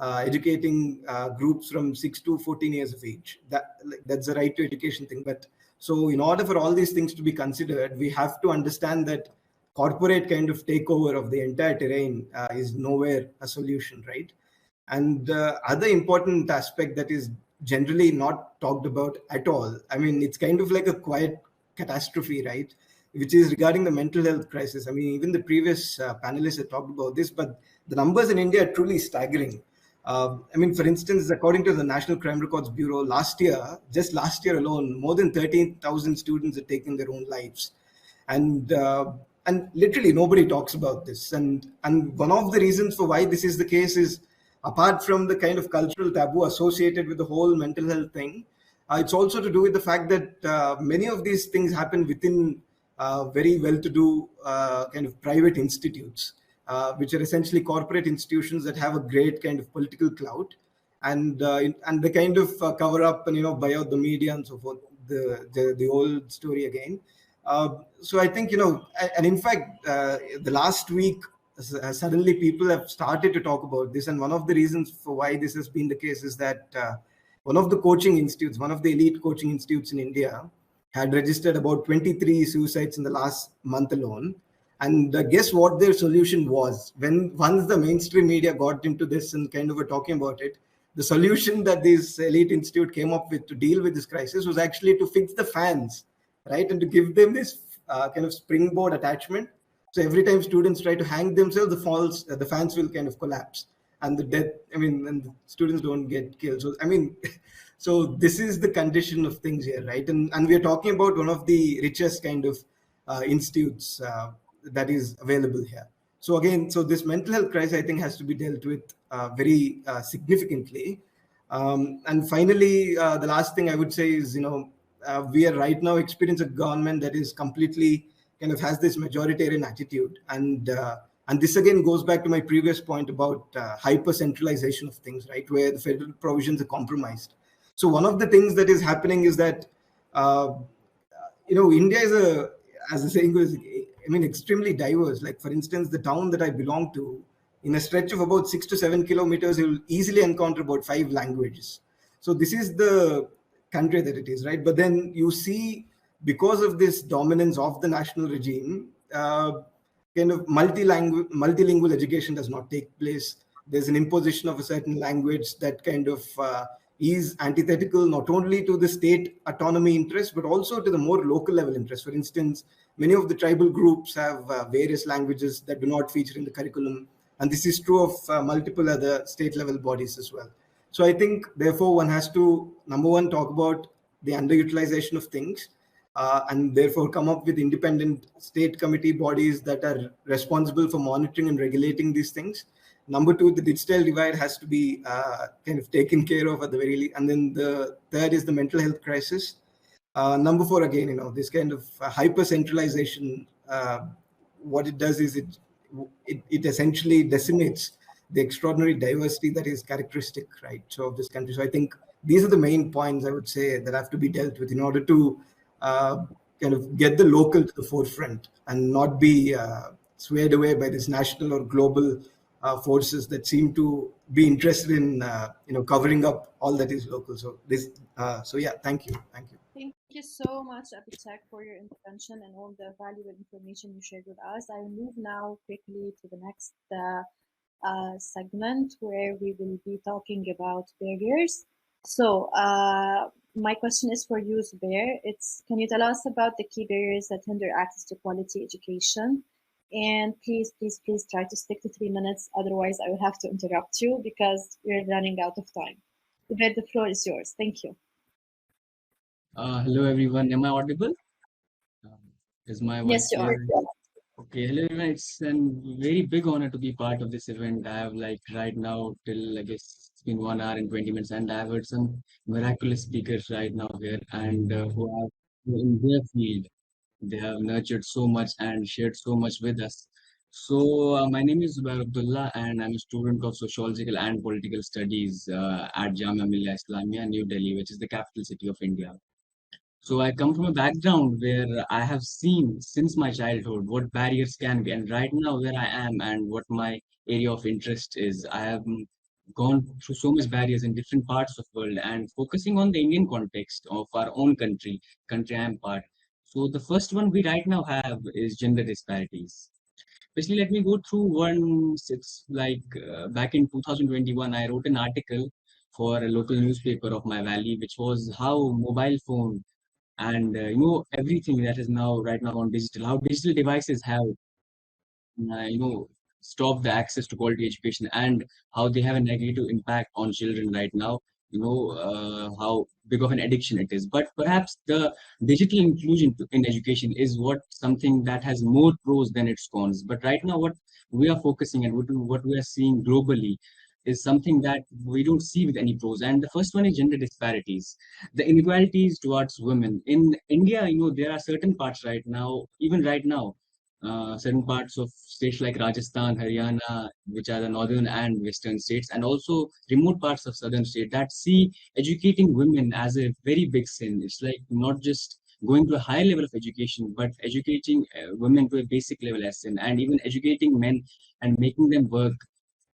[SPEAKER 9] educating groups from 6 to 14 years of age. That's the right to education thing. But so in order for all these things to be considered, we have to understand that corporate kind of takeover of the entire terrain is nowhere a solution, right? And other important aspect that is generally not talked about at all, it's kind of like a quiet catastrophe, right? Which is regarding the mental health crisis. Even the previous panelists have talked about this, but the numbers in India are truly staggering. For instance, according to the National Crime Records Bureau, just last year alone, more than 13,000 students have taken their own lives. And literally nobody talks about this. And one of the reasons for why this is the case is, apart from the kind of cultural taboo associated with the whole mental health thing, it's also to do with the fact that many of these things happen within very well-to-do kind of private institutes, which are essentially corporate institutions that have a great kind of political clout, and they kind of cover up and buy out the media and so forth. The old story again. So I think and in fact, the last week suddenly people have started to talk about this, and one of the reasons for why this has been the case is that one of the elite coaching institutes in India had registered about 23 suicides in the last month alone. And guess what their solution was? Once the mainstream media got into this and kind of were talking about it, the solution that this elite institute came up with to deal with this crisis was actually to fix the fans, right? And to give them this kind of springboard attachment. So every time students try to hang themselves, the fans will kind of collapse, and and the students don't get killed. So so this is the condition of things here, right? And we are talking about one of the richest kind of institutes that is available here. So again, this mental health crisis, I think, has to be dealt with very significantly. And finally, the last thing I would say is, we are right now experiencing a government that is completely kind of has this majoritarian attitude. And this again goes back to my previous point about hyper centralization of ththings, right? Where the federal provisions are compromised. So one of the things that is happening is that, India is as the saying goes, extremely diverse. Like, for instance, the town that I belong to, in a stretch of about 6 to 7 kilometers, you'll easily encounter about 5 languages. So this is the country that it is, right? But then you see, because of this dominance of the national regime, kind of multilingual education does not take place. There's an imposition of a certain language that kind of is antithetical not only to the state autonomy interest, but also to the more local level interest. For instance, many of the tribal groups have various languages that do not feature in the curriculum. And this is true of multiple other state level bodies as well. So I think, therefore, one has to, number one, talk about the underutilization of things, and therefore come up with independent state committee bodies that are responsible for monitoring and regulating these things. Number two, the digital divide has to be kind of taken care of at the very least. And then the third is the mental health crisis. Number four, again, this kind of hyper centralization, what it does is it essentially decimates the extraordinary diversity that is characteristic, right, so of this country. So I think these are the main points I would say that have to be dealt with in order to kind of get the local to the forefront and not be swayed away by this national or global forces that seem to be interested in covering up all that is local. So yeah, thank you.
[SPEAKER 1] Thank you so much, Abichak, for your intervention and all the valuable information you shared with us. I will move now quickly to the next segment where we will be talking about barriers. So my question is for you, Zubair. Can you tell us about the key barriers that hinder access to quality education? And please try to stick to 3 minutes. Otherwise, I will have to interrupt you because we're running out of time. Zubair, the floor is yours. Thank you.
[SPEAKER 10] Hello everyone, am I audible? Is my voice
[SPEAKER 1] Yes, you are.
[SPEAKER 10] clear? Okay, hello everyone. It's a very big honor to be part of this event. I have right now till I guess it's been 1 hour and 20 minutes, and I've heard some miraculous speakers right now here and who have in their field. They have nurtured so much and shared so much with us. So my name is Zubair Abdullah, and I'm a student of sociological and political studies at Jamia Millia Islamia, New Delhi, which is the capital city of India. So I come from a background where I have seen since my childhood what barriers can be, and right now where I am and what my area of interest is, I have gone through so much barriers in different parts of the world and focusing on the Indian context of our own country I am part. So the first one we right now have is gender disparities. Especially, let me go through one. It's back in 2021, I wrote an article for a local newspaper of my valley, which was how mobile phone and everything that is now right now on digital, how digital devices have stop the access to quality education and how they have a negative impact on children right now. How big of an addiction it is, but perhaps the digital inclusion in education is what something that has more pros than its cons. But right now what we are focusing and what we are seeing globally is something that we don't see with any pros. And the first one is gender disparities, the inequalities towards women in India. There are certain parts right now, even right now, certain parts of states like Rajasthan, Haryana, which are the northern and western states, and also remote parts of southern states that see educating women as a very big sin. It's like not just going to a high level of education, but educating women to a basic level as sin, and even educating men and making them work.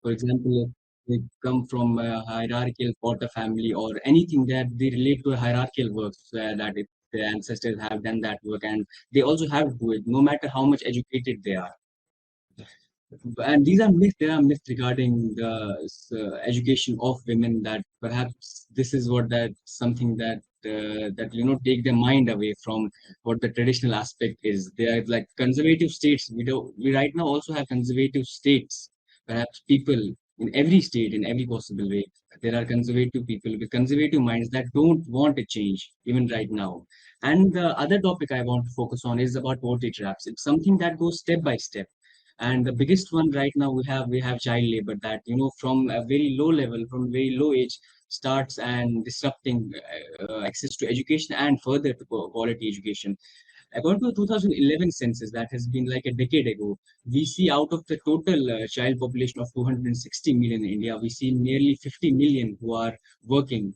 [SPEAKER 10] For example, if they come from a hierarchical Potter family or anything that they relate to a hierarchical work, so that if their ancestors have done that work and they also have to do it, no matter how much educated they are. And these are myths. There are myths regarding the education of women, that perhaps this is what that something that take their mind away from what the traditional aspect is. They are like conservative states. We right now also have conservative states. Perhaps people in every state, in every possible way, there are conservative people with conservative minds that don't want a change even right now. And the other topic I want to focus on is about poverty traps. It's something that goes step by step, and the biggest one right now we have child labor, that from a very low level, from very low age, starts and disrupting access to education and further to quality education. According to the 2011 census, that has been like a decade ago, we see out of the total child population of 260 million in India, we see nearly 50 million who are working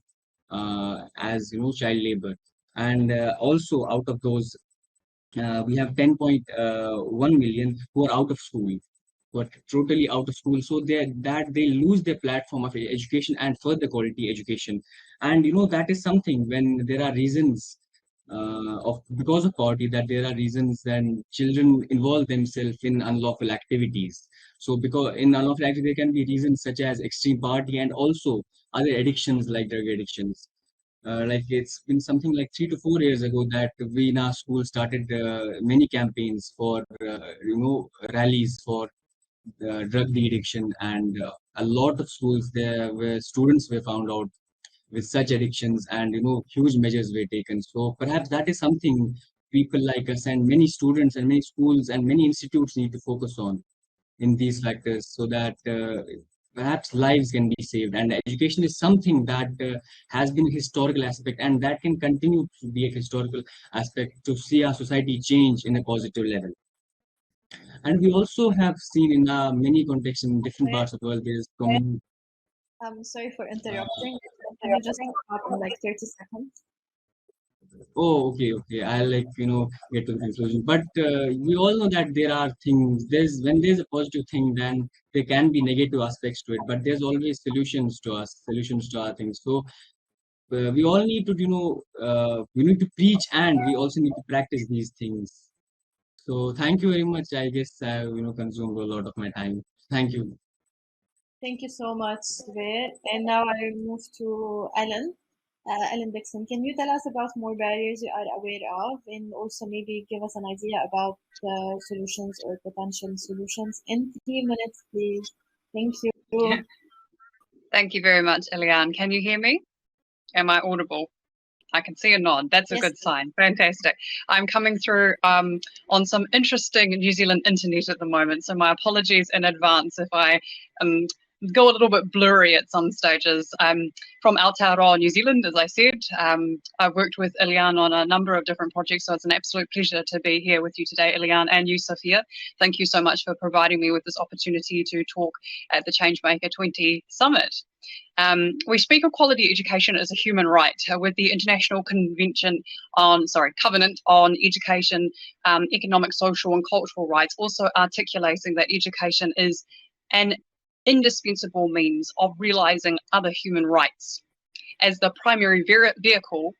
[SPEAKER 10] as child labor. And also out of those, we have 10.1 million who are out of school, who are totally out of school. So they lose their platform of education and further quality education. And that is something when there are reasons of because of poverty, that there are reasons then children involve themselves in unlawful activities. So because in unlawful activity there can be reasons such as extreme poverty and also other addictions like drug addictions. Like it's been something like 3 to 4 years ago that we in our school started many campaigns for rallies for drug addiction, and a lot of schools there where students were found out with such addictions, and huge measures were taken. So perhaps that is something people like us and many students and many schools and many institutes need to focus on in these factors, so that perhaps lives can be saved. And education is something that has been a historical aspect, and that can continue to be a historical aspect to see our society change in a positive level. And we also have seen in many contexts in different parts of the world, there's common.
[SPEAKER 1] I'm sorry for interrupting. can you just wrap up in like 30 seconds?
[SPEAKER 10] Oh, okay. I'll get to the conclusion. But we all know that there are things. When there's a positive thing, then there can be negative aspects to it. But there's always solutions to our things. So we all need to we need to preach, and we also need to practice these things. So thank you very much. I guess I consumed a lot of my time. Thank you.
[SPEAKER 1] Thank you so much, Zubair. And now I move to Ellen. Ellen Dixon, can you tell us about more barriers you are aware of, and also maybe give us an idea about solutions or potential solutions in 3 minutes, please? Thank you.
[SPEAKER 11] Thank you very much, Eliane. Can you hear me? Am I audible? I can see a nod. That's a good sign. Fantastic. I'm coming through on some interesting New Zealand internet at the moment, so my apologies in advance if I go a little bit blurry at some stages. I'm from Aotearoa, New Zealand, as I said. I've worked with Eliane on a number of different projects, so it's an absolute pleasure to be here with you today, Eliane, and you, Sophia. Thank you so much for providing me with this opportunity to talk at the Changemaker 20 Summit. We speak of quality education as a human right with the International Covenant on Education, Economic, Social and Cultural Rights, also articulating that education is an indispensable means of realizing other human rights as the primary vehicle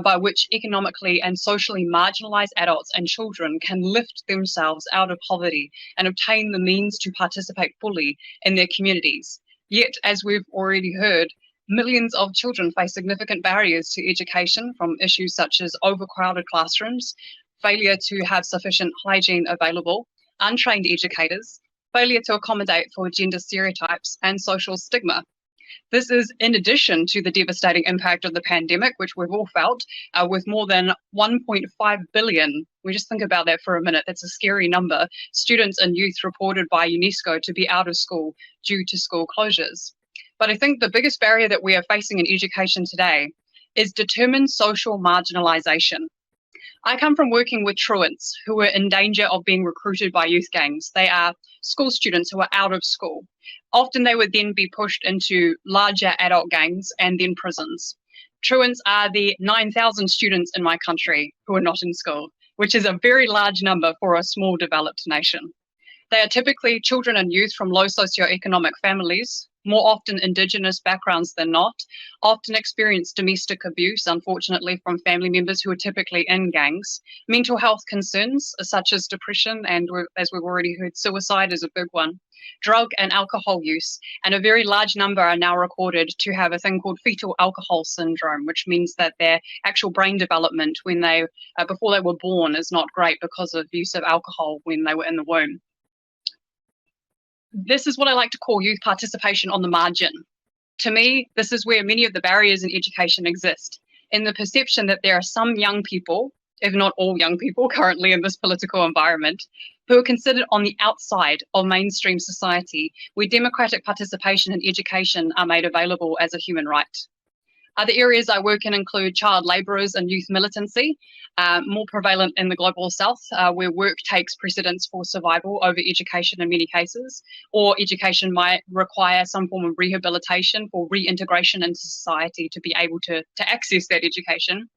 [SPEAKER 11] by which economically and socially marginalized adults and children can lift themselves out of poverty and obtain the means to participate fully in their communities. Yet, as we've already heard, millions of children face significant barriers to education from issues such as overcrowded classrooms, failure to have sufficient hygiene available, untrained educators, failure to accommodate for gender stereotypes, and social stigma. This is in addition to the devastating impact of the pandemic, which we've all felt, with more than 1.5 billion, we just think about that for a minute, that's a scary number, students and youth reported by UNESCO to be out of school due to school closures. But I think the biggest barrier that we are facing in education today is determined social marginalisation. I come from working with truants who are in danger of being recruited by youth gangs. They are school students who are out of school. Often they would then be pushed into larger adult gangs and then prisons. Truants are the 9,000 students in my country who are not in school, which is a very large number for a small developed nation. They are typically children and youth from low socioeconomic families, more often Indigenous backgrounds than not, often experience domestic abuse, unfortunately, from family members who are typically in gangs. Mental health concerns such as depression and, as we've already heard, suicide is a big one. Drug and alcohol use, and a very large number are now recorded to have a thing called fetal alcohol syndrome, which means that their actual brain development when they, before they were born is not great because of use of alcohol when they were in the womb. This is what I like to call youth participation on the margin. To me, this is where many of the barriers in education exist, in the perception that there are some young people, if not all young people currently in this political environment, who are considered on the outside of mainstream society, where democratic participation in education are made available as a human right. Other areas I work in include child labourers and youth militancy, more prevalent in the global south, where work takes precedence for survival over education in many cases, or education might require some form of rehabilitation for reintegration into society to be able to access that education.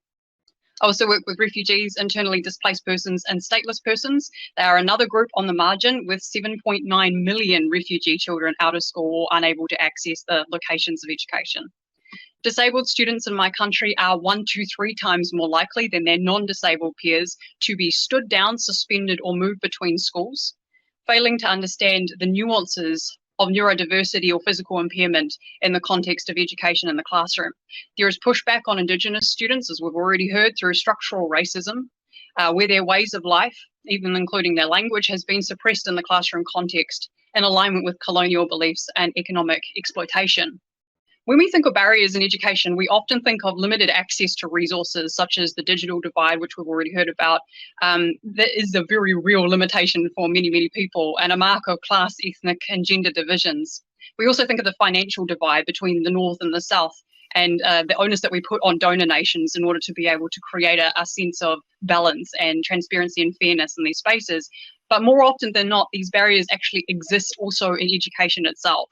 [SPEAKER 11] I also work with refugees, internally displaced persons and stateless persons. They are another group on the margin with 7.9 million refugee children out of school or unable to access the locations of education. Disabled students in my country are 1 to 3 times more likely than their non-disabled peers to be stood down, suspended, or moved between schools. Failing to understand the nuances of neurodiversity or physical impairment in the context of education in the classroom. There is pushback on Indigenous students, as we've already heard, through structural racism, where their ways of life, even including their language, has been suppressed in the classroom context in alignment with colonial beliefs and economic exploitation. When we think of barriers in education, we often think of limited access to resources such as the digital divide, which we've already heard about. That is a very real limitation for many, many people and a mark of class, ethnic and gender divisions. We also think of the financial divide between the North and the South and the onus that we put on donor nations in order to be able to create a sense of balance and transparency and fairness in these spaces. But more often than not, these barriers actually exist also in education itself.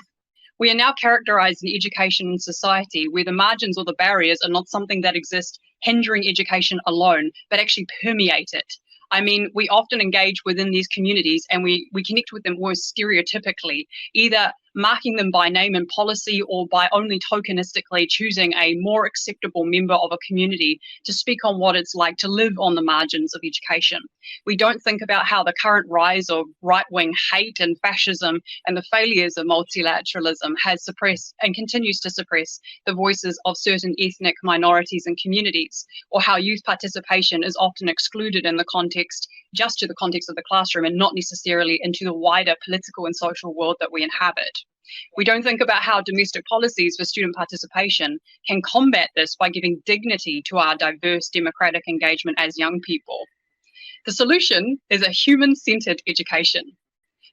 [SPEAKER 11] We are now characterized in education and society where the margins or the barriers are not something that exist hindering education alone, but actually permeate it. I mean, we often engage within these communities and we connect with them almost stereotypically, either marking them by name and policy or by only tokenistically choosing a more acceptable member of a community to speak on what it's like to live on the margins of education. We don't think about how the current rise of right-wing hate and fascism and the failures of multilateralism has suppressed and continues to suppress the voices of certain ethnic minorities and communities, or how youth participation is often excluded in the context, just to the context of the classroom and not necessarily into the wider political and social world that we inhabit. We don't think about how domestic policies for student participation can combat this by giving dignity to our diverse democratic engagement as young people. The solution is a human-centered education.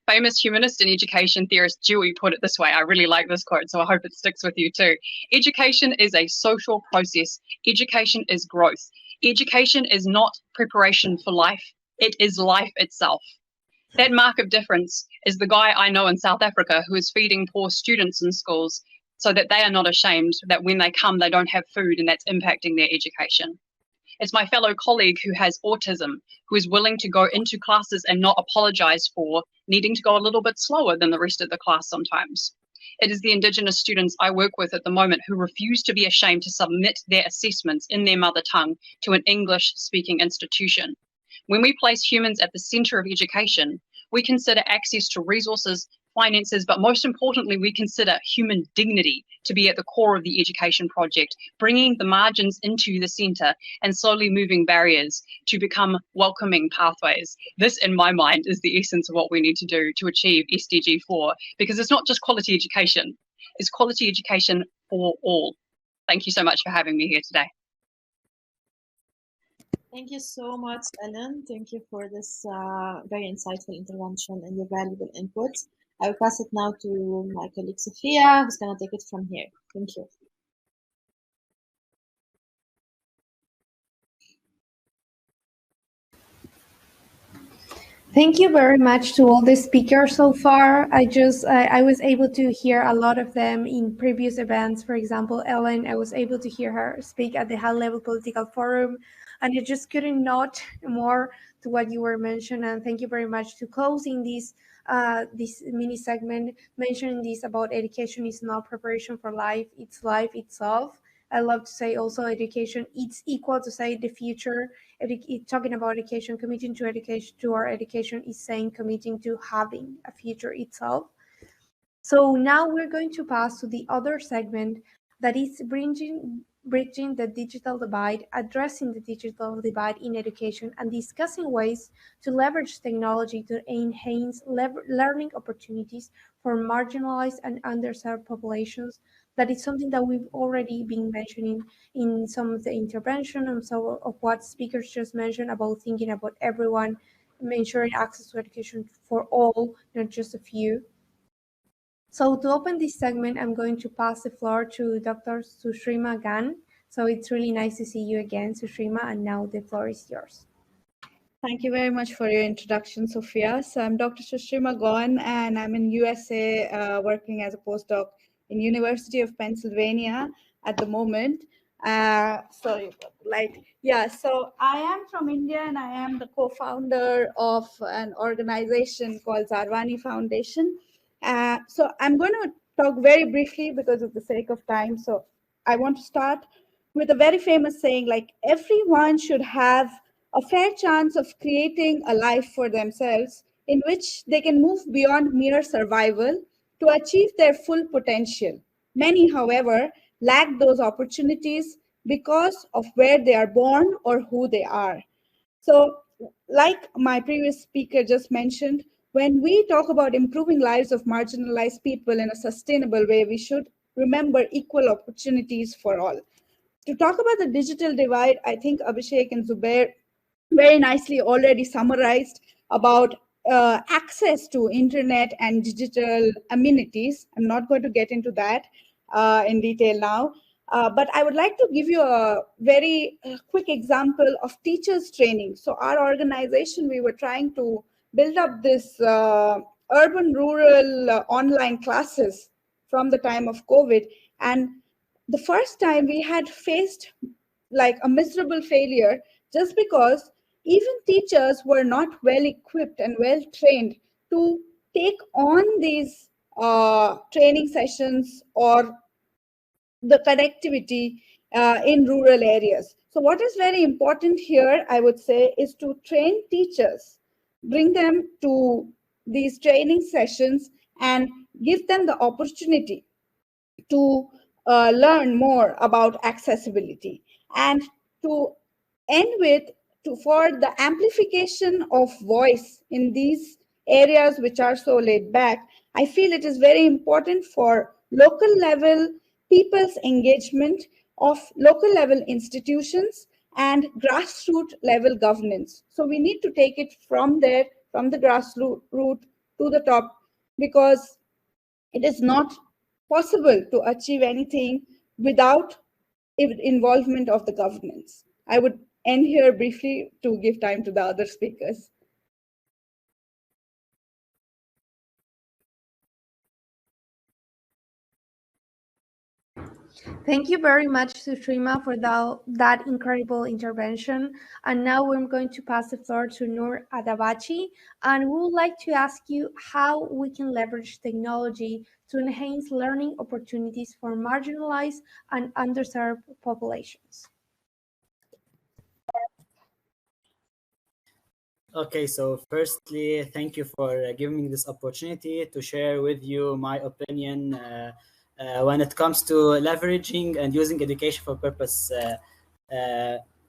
[SPEAKER 11] Famous humanist and education theorist Dewey put it this way. I really like this quote, so I hope it sticks with you too. Education is a social process. Education is growth. Education is not preparation for life. It is life itself. That mark of difference is the guy I know in South Africa who is feeding poor students in schools so that they are not ashamed that when they come, they don't have food and that's impacting their education. It's my fellow colleague who has autism, who is willing to go into classes and not apologize for needing to go a little bit slower than the rest of the class sometimes. It is the Indigenous students I work with at the moment who refuse to be ashamed to submit their assessments in their mother tongue to an English-speaking institution. When we place humans at the center of education, we consider access to resources, finances, but most importantly, we consider human dignity to be at the core of the education project, bringing the margins into the center and slowly moving barriers to become welcoming pathways. This, in my mind, is the essence of what we need to do to achieve SDG 4, because it's not just quality education, it's quality education for all. Thank you so much for having me here today.
[SPEAKER 1] Thank you so much, Ellen. Thank you for this very insightful intervention and your valuable input. I will pass it now to my colleague Sophia, who's going to take it from here. Thank you.
[SPEAKER 3] Thank you very much to all the speakers so far. I was able to hear a lot of them in previous events. For example, Ellen, I was able to hear her speak at the High Level Political Forum, and I just couldn't note more to what you were mentioning. And thank you very much to closing this mini segment, mentioning this about education is not preparation for life, it's life itself. I love to say also education, it's equal to say the future. Talking about education, committing to education, to our education is saying committing to having a future itself. So now we're going to pass to the other segment that is bridging the digital divide, addressing the digital divide in education, and discussing ways to leverage technology to enhance learning opportunities for marginalized and underserved populations. That is something that we've already been mentioning in some of the intervention and so of what speakers just mentioned about thinking about everyone, ensuring access to education for all, not just a few. So to open this segment, I'm going to pass the floor to Dr. Sushrima Gan. So it's really nice to see you again, Sushrima, and now the floor is yours.
[SPEAKER 12] Thank you very much for your introduction, Sophia. So I'm Dr. Sushrima Gan, and I'm in USA working as a postdoc in University of Pennsylvania at the moment. So I am from India, and I am the co-founder of an organization called Zarwani Foundation. So I'm going to talk very briefly because of the sake of time. So I want to start with a very famous saying, like, everyone should have a fair chance of creating a life for themselves in which they can move beyond mere survival to achieve their full potential. Many, however, lack those opportunities because of where they are born or who they are. So, like my previous speaker just mentioned, when we talk about improving lives of marginalized people in a sustainable way, we should remember equal opportunities for all. To talk about the digital divide, I think Abhishek and Zubair very nicely already summarized about access to internet and digital amenities. I'm not going to get into that in detail now, but I would like to give you a very quick example of teachers training. So our organization, we were trying to build up this urban rural online classes from the time of COVID. And the first time we had faced like a miserable failure just because even teachers were not well equipped and well trained to take on these training sessions or the connectivity in rural areas. So what is very important here, I would say, is to train teachers, bring them to these training sessions and give them the opportunity to learn more about accessibility, and to end with for the amplification of voice in these areas which are so laid back. I feel it is very important for local level people's engagement of local level institutions and grassroots level governance. So we need to take it from there, from the grassroots to the top, because it is not possible to achieve anything without involvement of the governance. I would end here briefly to give time to the other speakers.
[SPEAKER 3] Thank you very much, Sushima, for that incredible intervention. And now we're going to pass the floor to Noor Adabachi, and we would like to ask you how we can leverage technology to enhance learning opportunities for marginalized and underserved populations.
[SPEAKER 13] Okay, so firstly, thank you for giving me this opportunity to share with you my opinion when it comes to leveraging and using education for purpose,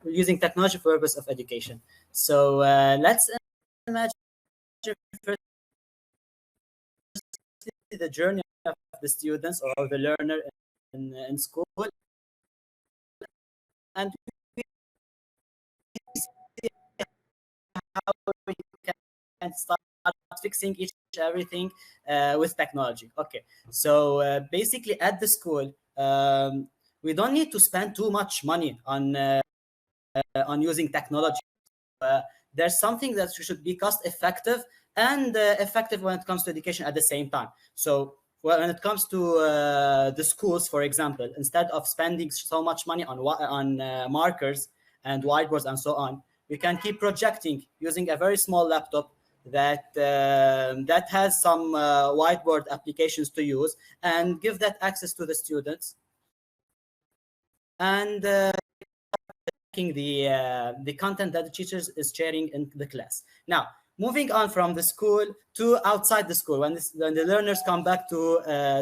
[SPEAKER 13] using technology for purpose of education. So let's imagine first the journey of the students or the learner in school, and how we can start fixing everything with technology. Okay, so basically at the school, we don't need to spend too much money on using technology. There's something that should be cost effective and effective when it comes to education at the same time. So when it comes to the schools, for example, instead of spending so much money on markers and whiteboards and so on, we can keep projecting using a very small laptop that has some whiteboard applications to use, and give that access to the students, and the content that the teachers is sharing in the class. Now, moving on from the school to outside the school, when the learners come back to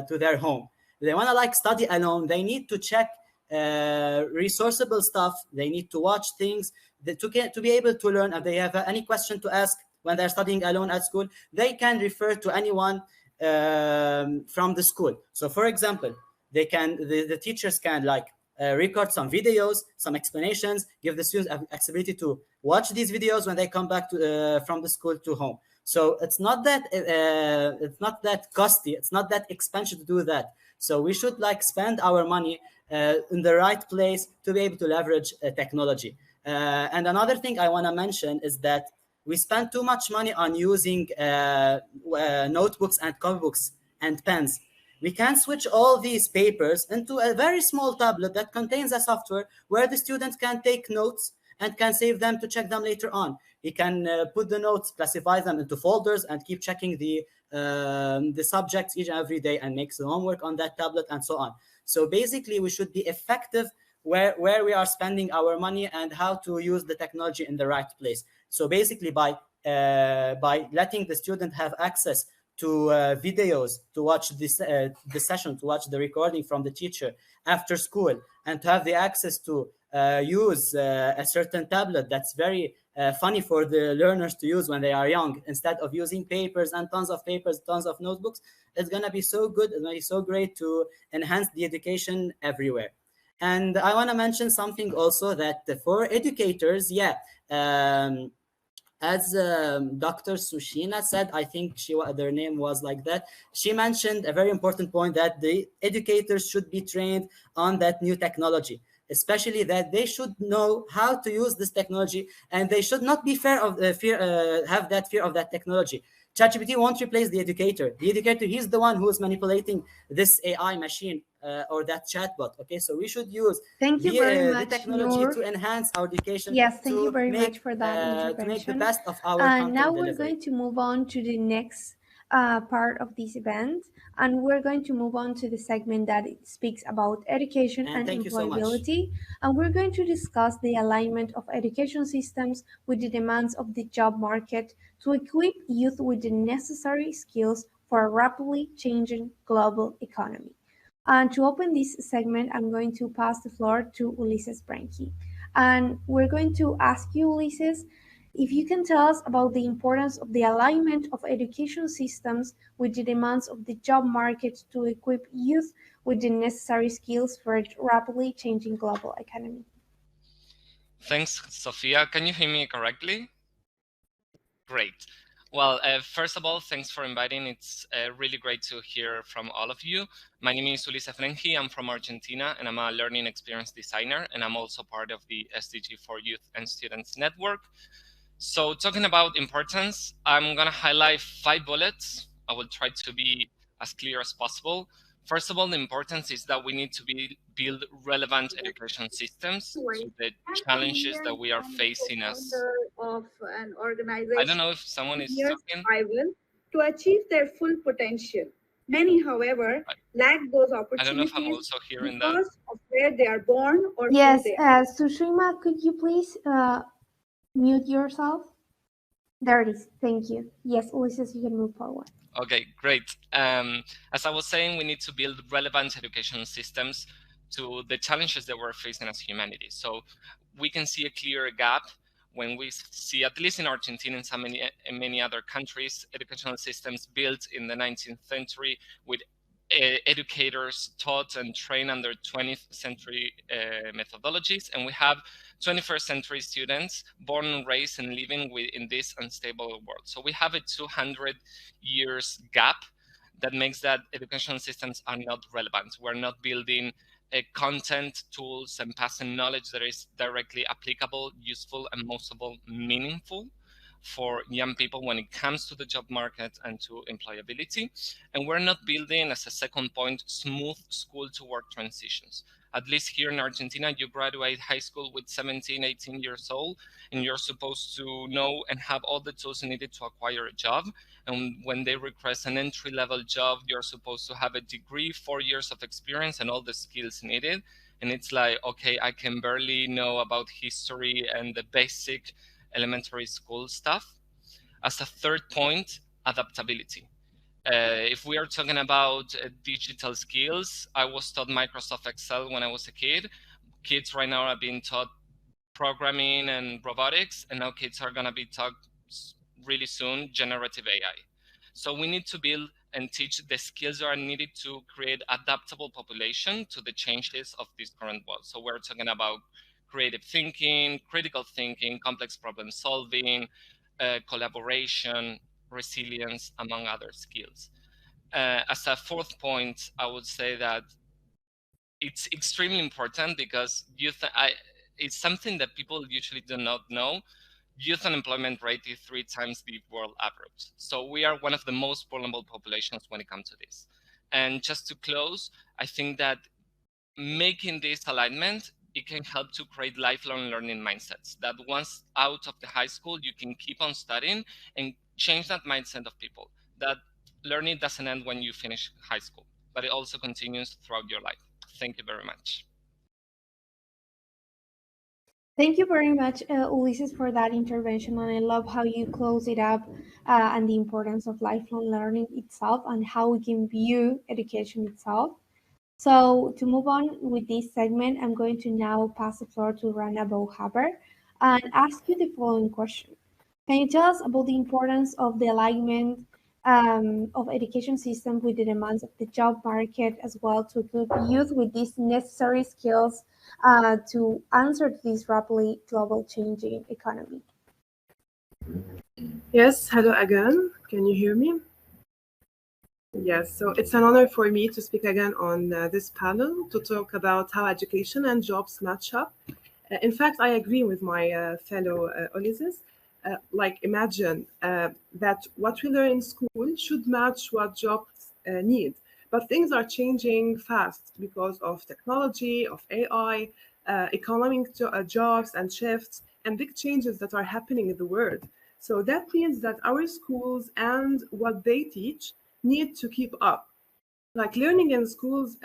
[SPEAKER 13] their home, they want to like study alone. They need to check resourceable stuff. They need to watch things to be able to learn. If they have any question to ask when they're studying alone at school, they can refer to anyone from the school. So, for example, the teachers can like record some videos, some explanations, give the students accessibility to watch these videos when they come back from the school to home. So it's not that costly, it's not that expensive to do that. So we should like spend our money in the right place to be able to leverage technology. And another thing I want to mention is that we spend too much money on using notebooks and copybooks and pens. We can switch all these papers into a very small tablet that contains a software where the students can take notes and can save them to check them later on. He can put the notes, classify them into folders, and keep checking the subjects each and every day, and makes the homework on that tablet and so on. So basically, we should be effective where we are spending our money and how to use the technology in the right place. So basically, by letting the student have access to videos, to watch the session, to watch the recording from the teacher after school, and to have the access to use a certain tablet that's very funny for the learners to use when they are young, instead of using papers and tons of papers, tons of notebooks. It's going to be so good, it's going to be so great to enhance the education everywhere. And I want to mention something also, that for educators, as Dr. Sushina said, I think their name was like that. She mentioned a very important point, that the educators should be trained on that new technology, especially that they should know how to use this technology, and they should not be have that fear of that technology. ChatGPT won't replace the educator. The educator, he's the one who is manipulating this AI machine or that chatbot. Okay, so we should use
[SPEAKER 3] Thank you very
[SPEAKER 13] the
[SPEAKER 3] much,
[SPEAKER 13] technology
[SPEAKER 3] Noor.
[SPEAKER 13] to enhance our education.
[SPEAKER 3] Yes, thank you
[SPEAKER 13] to
[SPEAKER 3] very
[SPEAKER 13] make
[SPEAKER 3] much for that
[SPEAKER 13] to make the
[SPEAKER 3] intervention.
[SPEAKER 13] best of our
[SPEAKER 3] And now
[SPEAKER 13] content
[SPEAKER 3] we're
[SPEAKER 13] delivery.
[SPEAKER 3] going to move on to the next part of this event, and we're going to move on to the segment that it speaks about education
[SPEAKER 13] And
[SPEAKER 3] and
[SPEAKER 13] thank you so much.
[SPEAKER 3] employability. And we're going to discuss the alignment of education systems with the demands of the job market to equip youth with the necessary skills for a rapidly changing global economy. And to open this segment, I'm going to pass the floor to Ulises Branky. And we're going to ask you, Ulises, if you can tell us about the importance of the alignment of education systems with the demands of the job market to equip youth with the necessary skills for a rapidly changing global economy.
[SPEAKER 14] Thanks, Sophia. Can you hear me correctly? Great. Well, first of all, thanks for inviting. It's really great to hear from all of you. My name is Ulises Branky. I'm from Argentina, and I'm a learning experience designer, and I'm also part of the SDG for Youth and Students Network. So talking about importance, I'm going to highlight 5 bullets. I will try to be as clear as possible. First of all, the importance is that we need to build relevant education systems to the challenges that we are facing as...
[SPEAKER 12] Of an organization,
[SPEAKER 14] I don't know if someone is talking.
[SPEAKER 12] To achieve their full potential. Many, however, lack those opportunities
[SPEAKER 14] I don't know if I'm also hearing that.
[SPEAKER 12] because of where they are born or
[SPEAKER 3] yes,
[SPEAKER 12] who they are.
[SPEAKER 3] Sushima, could you please mute yourself? There it is. Thank you. Yes, Ulises, you can move forward.
[SPEAKER 14] Okay, great. As I was saying, we need to build relevant education systems to the challenges that we're facing as humanity. So we can see a clear gap when we see, at least in Argentina and in many other countries, educational systems built in the 19th century with educators taught and trained under 20th century methodologies, and we have 21st century students born and raised and living in this unstable world. So we have a 200 years gap that makes that educational systems are not relevant. We're not building content, tools, and passing knowledge that is directly applicable, useful, and most of all, meaningful for young people when it comes to the job market and to employability. And we're not building, as a second point, smooth school to work transitions. At least here in Argentina, you graduate high school with 17, 18 years old, and you're supposed to know and have all the tools needed to acquire a job. And when they request an entry-level job, you're supposed to have a degree, 4 years of experience, and all the skills needed. And it's like, okay, I can barely know about history and the basic elementary school stuff. As a third point, adaptability. If we are talking about digital skills, I was taught Microsoft Excel when I was a kid. Kids right now are being taught programming and robotics, and now kids are going to be taught really soon generative AI. So we need to build and teach the skills that are needed to create adaptable population to the changes of this current world. So we're talking about creative thinking, critical thinking, complex problem solving, collaboration, resilience, among other skills. As a fourth point, I would say that it's extremely important because it's something that people usually do not know. Youth unemployment rate is 3 times the world average. So we are one of the most vulnerable populations when it comes to this. And just to close, I think that making this alignment, it can help to create lifelong learning mindsets that once out of the high school, you can keep on studying and change that mindset of people, that learning doesn't end when you finish high school, but it also continues throughout your life. Thank you very much.
[SPEAKER 3] Thank you very much, Ulises, for that intervention. And I love how you close it up and the importance of lifelong learning itself and how we can view education itself. So to move on with this segment, I'm going to now pass the floor to Rana Haber and ask you the following question. Can you tell us about the importance of the alignment of education system with the demands of the job market, as well to equip youth with these necessary skills to answer to this rapidly global changing economy?
[SPEAKER 5] Yes, hello again. Can you hear me? Yes, so it's an honor for me to speak again on this panel to talk about how education and jobs match up. In fact, I agree with my fellow Ulises. like imagine that what we learn in school should match what jobs need. But things are changing fast because of technology, of AI, economic jobs and shifts, and big changes that are happening in the world. So that means that our schools and what they teach need to keep up. Like learning in schools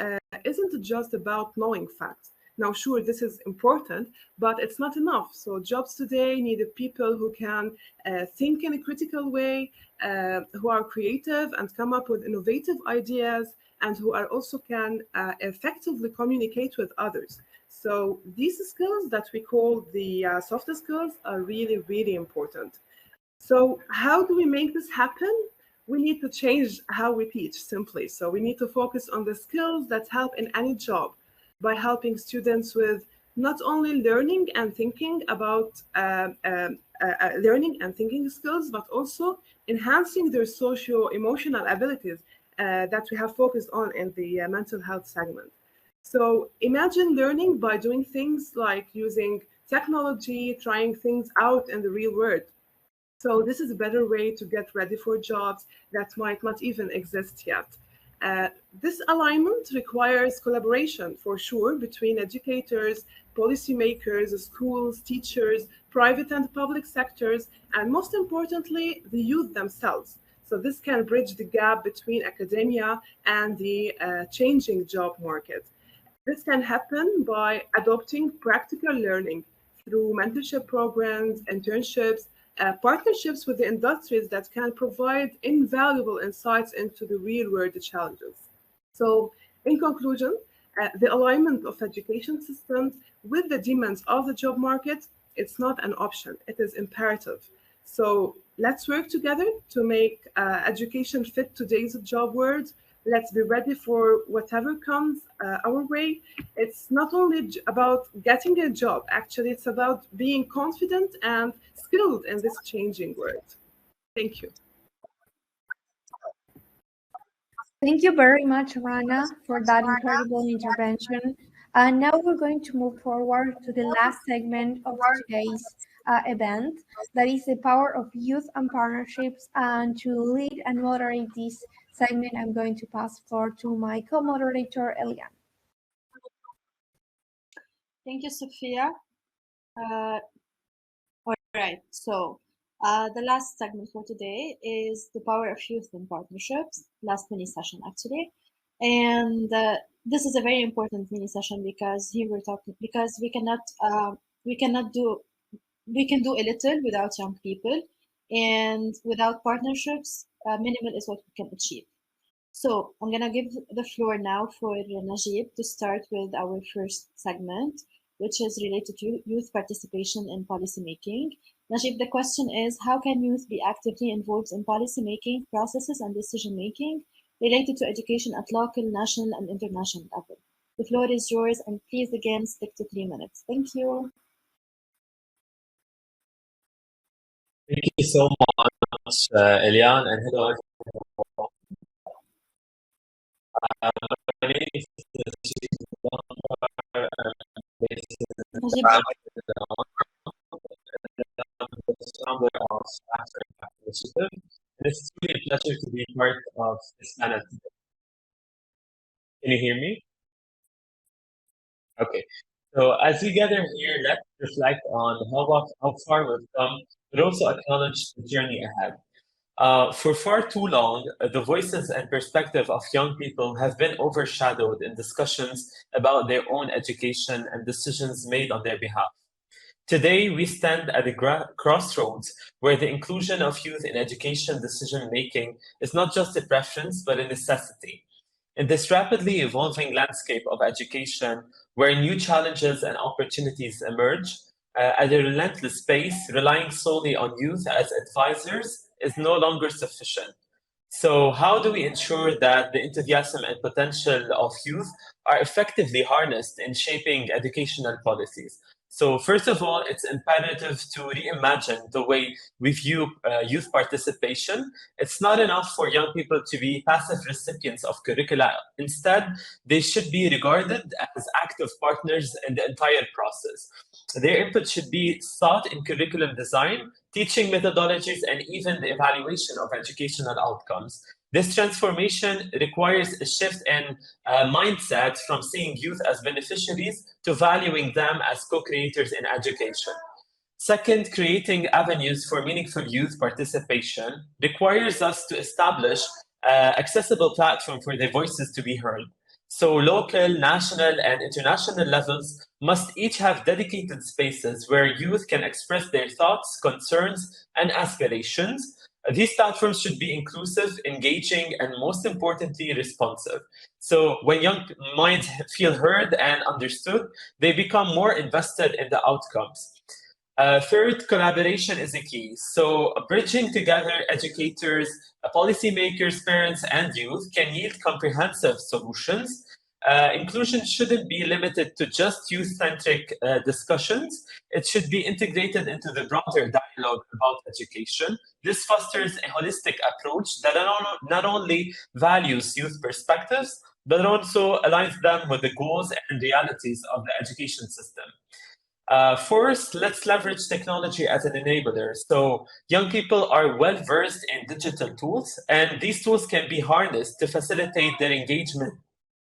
[SPEAKER 5] isn't just about knowing facts. Now, sure, this is important, but it's not enough. So jobs today needed people who can think in a critical way, who are creative and come up with innovative ideas, and who are also can effectively communicate with others. So these skills that we call the soft skills are really, really important. So how do we make this happen? We need to change how we teach simply. So we need to focus on the skills that help in any job by helping students with not only learning and thinking about learning and thinking skills, but also enhancing their socio-emotional abilities that we have focused on in the mental health segment. So imagine learning by doing things like using technology, trying things out in the real world. So this is a better way to get ready for jobs that might not even exist yet. This alignment requires collaboration for sure between educators, policymakers, schools, teachers, private and public sectors, and most importantly, the youth themselves. So this can bridge the gap between academia and the changing job market. This can happen by adopting practical learning through mentorship programs, internships, partnerships with the industries that can provide invaluable insights into the real world challenges. So, in conclusion, the alignment of education systems with the demands of the job market, it's not an option, it is imperative. So let's work together to make education fit today's job world. Let's be ready for whatever comes our way. It's not only about getting a job, actually, it's about being confident and skilled in this changing world. Thank you.
[SPEAKER 3] Thank you very much, Rana, for that incredible intervention. And now we're going to move forward to the last segment of today's event, that is the power of youth and partnerships. And to lead and moderate this segment, I'm going to pass the floor to my co-moderator, Eliane.
[SPEAKER 1] Thank you, Sophia. All right, so the last segment for today is the power of youth and partnerships, last mini session actually. And this is a very important mini session because here we're talking, because we can do a little without young people, and without partnerships, minimal is what we can achieve. So I'm gonna give the floor now for Najib to start with our first segment, which is related to youth participation in policymaking. Najib, the question is, how can youth be actively involved in policymaking processes and decision-making related to education at local, national, and international level? The floor is yours, and please again stick to 3 minutes. Thank you.
[SPEAKER 15] Thank you so much, Eliane, and hello. My name is founder of After Impact Initiative, and it's really a pleasure to be part of this panel today. Can you hear me? Okay. So as we gather here, let's reflect on how far we've come, but also acknowledge the journey ahead. For far too long, the voices and perspective of young people have been overshadowed in discussions about their own education and decisions made on their behalf. Today, we stand at a crossroads where the inclusion of youth in education decision-making is not just a preference, but a necessity. In this rapidly evolving landscape of education, where new challenges and opportunities emerge, at a relentless pace, relying solely on youth as advisors is no longer sufficient. So how do we ensure that the enthusiasm and potential of youth are effectively harnessed in shaping educational policies? So first of all, it's imperative to reimagine the way we view youth participation. It's not enough for young people to be passive recipients of curricula. Instead, they should be regarded as active partners in the entire process. Their input should be sought in curriculum design, teaching methodologies, and even the evaluation of educational outcomes. This transformation requires a shift in mindset from seeing youth as beneficiaries to valuing them as co-creators in education. Second, creating avenues for meaningful youth participation requires us to establish accessible platform for their voices to be heard. So local, national, and international levels must each have dedicated spaces where youth can express their thoughts, concerns, and aspirations. These platforms should be inclusive, engaging, and most importantly, responsive. So when young minds feel heard and understood, they become more invested in the outcomes. Third, collaboration is a key. So bridging together educators, policymakers, parents, and youth can yield comprehensive solutions. Inclusion shouldn't be limited to just youth-centric discussions. It should be integrated into the broader dialogue about education. This fosters a holistic approach that not only values youth perspectives, but also aligns them with the goals and realities of the education system. First, let's leverage technology as an enabler. So young people are well versed in digital tools, and these tools can be harnessed to facilitate their engagement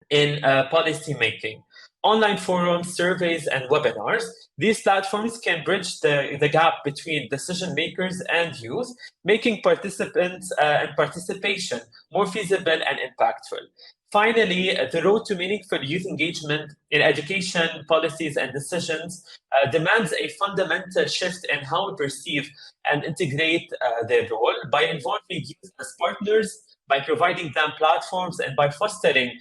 [SPEAKER 15] in policy making. Online forums, surveys, and webinars, these platforms can bridge the gap between decision makers and youth, making participants and participation more feasible and impactful. Finally, the road to meaningful youth engagement in education, policies, and decisions demands a fundamental shift in how we perceive and integrate their role by involving youth as partners, by providing them platforms, and by fostering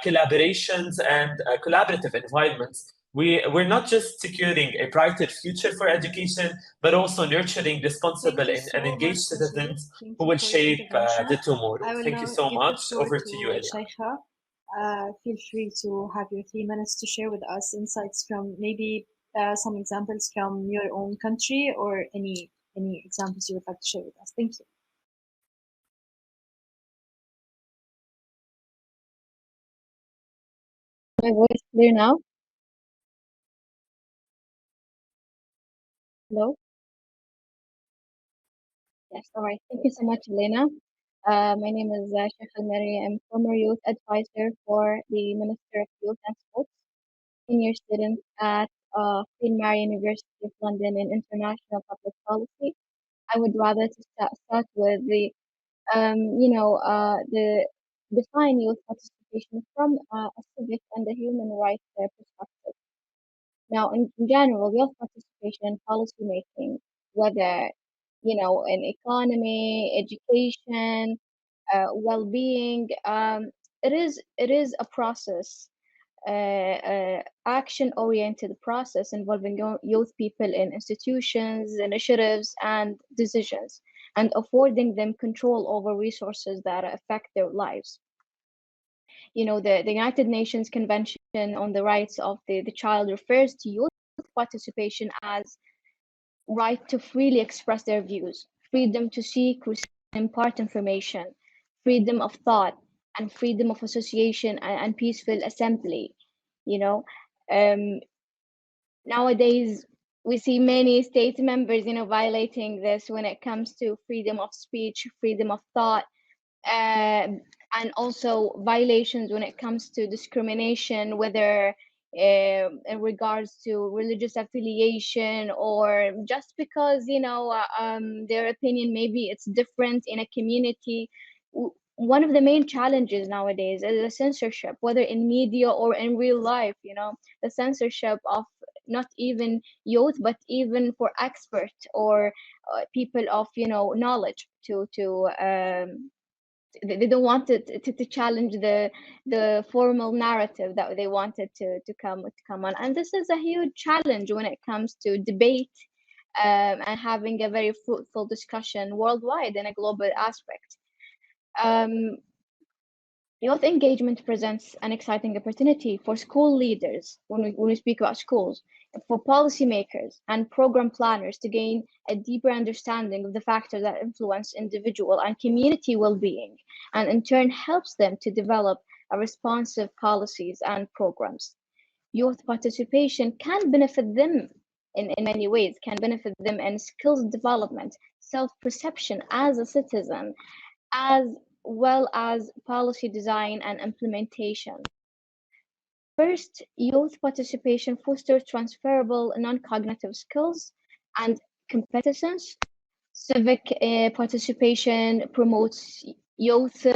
[SPEAKER 15] collaborations and collaborative environments. We're not just securing a brighter future for education, but also nurturing responsible and engaged citizens who will shape the tomorrow. Thank you so much. Over to you, Eliane.
[SPEAKER 1] Shaykha. Feel free to have your 3 minutes to share with us insights from maybe some examples from your own country or any examples you would like to share with us. Thank you.
[SPEAKER 7] My voice clear now? Hello? Yes, all right. Thank you so much, Elena. My name is Sheikh Al-Mari. I'm former youth advisor for the Minister of Youth and Sports, senior student at Queen Mary University of London in International Public Policy. I would rather to start with the define youth participation from a civic and a human rights perspective. Now, in general, youth participation in policy making, whether in economy, education, well-being, it is a process, action-oriented process involving youth people in institutions, initiatives, and decisions, and affording them control over resources that affect their lives. The United Nations Convention on the Rights of the Child refers to youth participation as right to freely express their views, freedom to seek, receive, and impart information, freedom of thought, and freedom of association and peaceful assembly. Nowadays we see many state members, violating this when it comes to freedom of speech, freedom of thought, and also violations when it comes to discrimination, whether in regards to religious affiliation or just because their opinion maybe it's different in a community. One of the main challenges nowadays is the censorship, whether in media or in real life. The censorship of not even youth, but even for experts or people of knowledge to they don't want to challenge the formal narrative that they wanted to come on, and this is a huge challenge when it comes to debate and having a very fruitful discussion worldwide in a global aspect. Youth engagement presents an exciting opportunity for school leaders when we speak about schools.
[SPEAKER 16] for policymakers and program planners to gain a deeper understanding of the factors that influence individual and community well-being, and in turn helps them to develop a responsive policies and programs. Youth participation can benefit them in many ways, can benefit them in skills development, self-perception as a citizen, as well as policy design and implementation. First, youth participation fosters transferable non-cognitive skills and competences. Civic participation promotes youth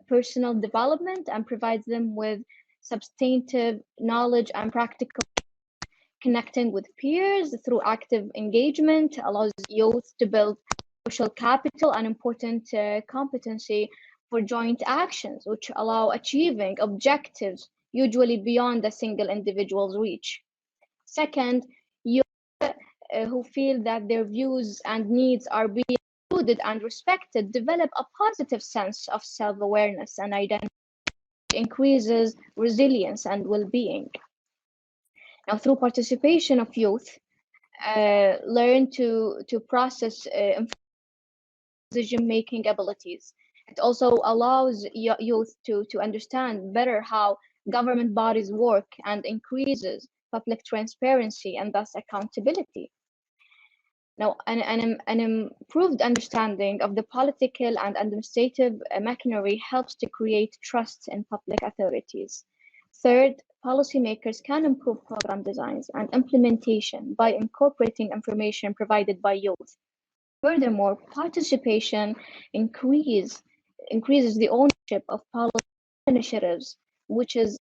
[SPEAKER 16] personal development and provides them with substantive knowledge and practical. Connecting with peers through active engagement allows youth to build social capital, an important competency for joint actions, which allow achieving objectives usually beyond a single individual's reach. Second, youth who feel that their views and needs are being included and respected develop a positive sense of self-awareness and identity, which increases resilience and well-being. Now, through participation of youth, learn to process decision-making abilities. It also allows youth to understand better how government bodies work and increases public transparency and thus accountability. Now, an improved understanding of the political and administrative machinery helps to create trust in public authorities. Third, policymakers can improve program designs and implementation by incorporating information provided by youth. Furthermore, participation increases the ownership of policy initiatives, which is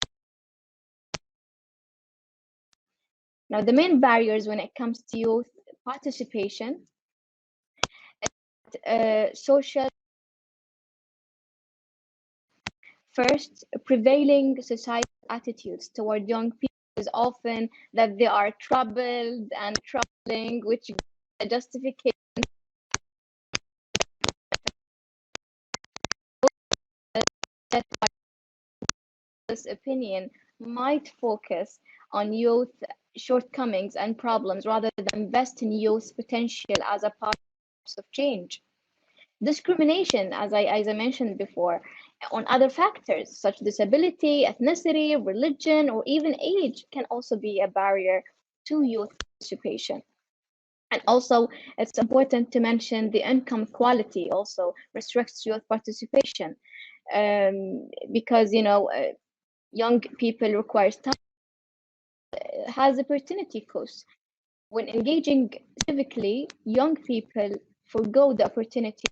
[SPEAKER 16] now the main barriers when it comes to youth participation. Social. First, prevailing societal attitudes toward young people is often that they are troubled and troubling, which justification this opinion might focus on youth shortcomings and problems rather than invest in youth's potential as a part of change. Discrimination, as I mentioned before, on other factors such as disability, ethnicity, religion, or even age can also be a barrier to youth participation. And also, it's important to mention the income equality also restricts youth participation because, young people requires time, has opportunity costs. When engaging civically, young people forgo the opportunity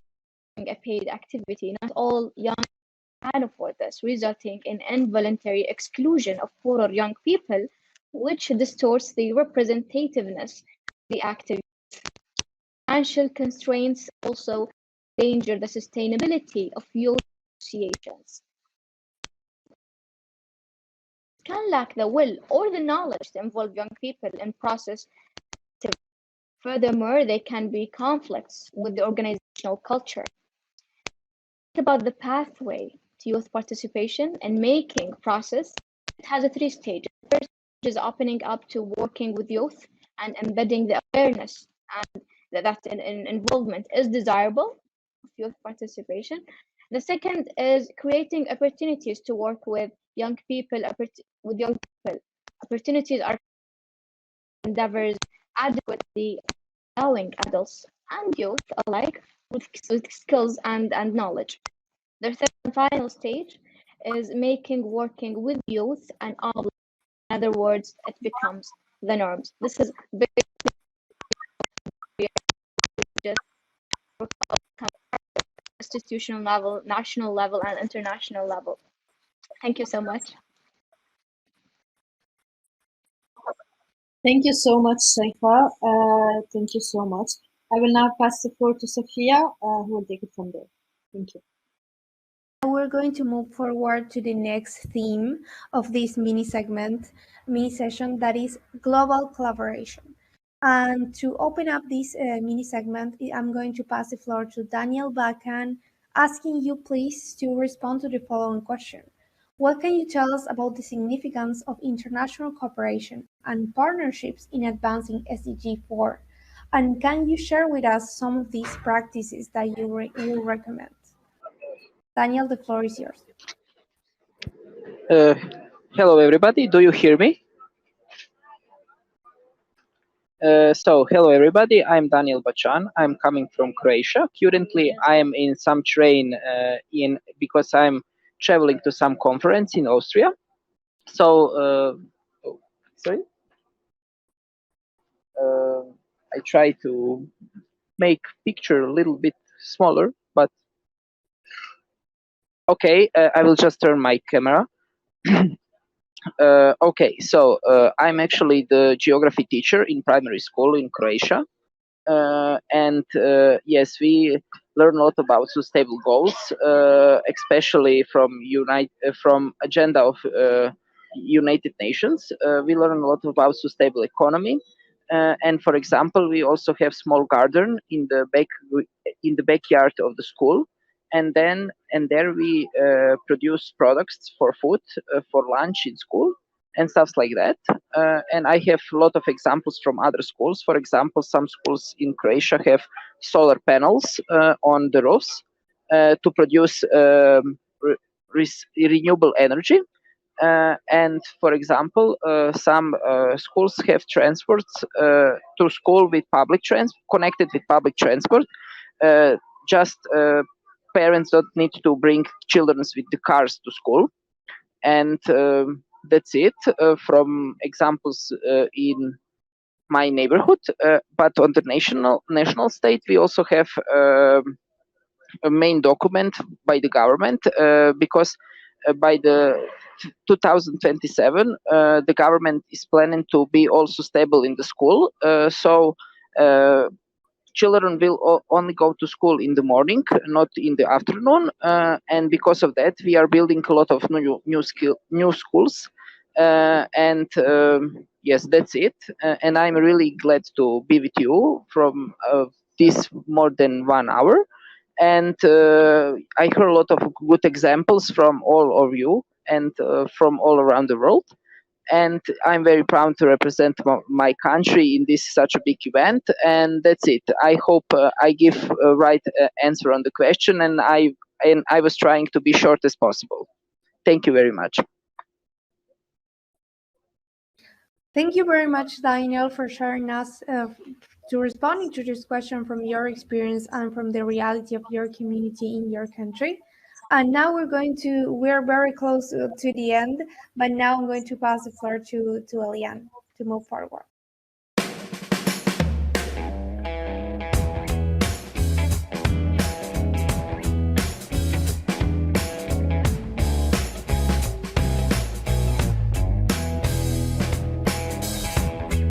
[SPEAKER 16] of a paid activity. Not all young can afford this, resulting in involuntary exclusion of poorer young people, which distorts the representativeness of the active youth. Financial constraints also endanger the sustainability of youth associations. Can lack the will or the knowledge to involve young people in process. Furthermore, there can be conflicts with the organizational culture. Think about the pathway to youth participation and making process. It has 3 stages. The first stage is opening up to working with youth and embedding the awareness and that involvement is desirable of youth participation. The second is creating opportunities to work with young people. Opportunities are endeavors adequately allowing adults and youth alike with skills and knowledge. The third and final stage is making working with youth and all. In other words, it becomes the norms. This is very just institutional level, national level, and international level. Thank you so much.
[SPEAKER 1] Thank you so much, Saifa. Thank you so much. I will now pass the floor to Sophia, who will take it from there. Thank you.
[SPEAKER 3] We're going to move forward to the next theme of this mini session, that is global collaboration. And to open up this mini segment, I'm going to pass the floor to Daniel Bakan, asking you please to respond to the following question. What can you tell us about the significance of international cooperation and partnerships in advancing SDG 4? And can you share with us some of these practices that you recommend? Daniel, the floor is yours.
[SPEAKER 17] Hello, everybody. Do you hear me? Hello, everybody. I'm Daniel Bacan. I'm coming from Croatia. Currently, I am in some train because I'm traveling to some conference in Austria. Sorry. I try to make picture a little bit smaller, but okay. I will just turn my camera. Okay, I'm actually the geography teacher in primary school in Croatia. Yes, we learn a lot about sustainable goals, especially from agenda of United Nations. We learn a lot about sustainable economy, and for example, we also have small garden in the backyard of the school, and there we produce products for food for lunch in school and stuff like that. And I have a lot of examples from other schools. For example, some schools in Croatia have solar panels on the roofs to produce renewable energy. And for example, some schools have transports to school with connected with public transport. Just parents don't need to bring children with the cars to school. And that's it from examples in my neighborhood. But on the national state, we also have a main document by the government because by the 2027, the government is planning to be also stable in the school. Children will only go to school in the morning, not in the afternoon, and because of that, we are building a lot of new schools. Yes, that's it. And I'm really glad to be with you from this more than 1 hour. And I heard a lot of good examples from all of you and from all around the world. And I'm very proud to represent my country in this such a big event. And that's it. I hope I give a right answer on the question, and I was trying to be short as possible. Thank you very much.
[SPEAKER 3] Thank you very much, Daniel, for sharing us to responding to this question from your experience and from the reality of your community in your country. And now we're very close to the end, but now I'm going to pass the floor to Eliane to move forward.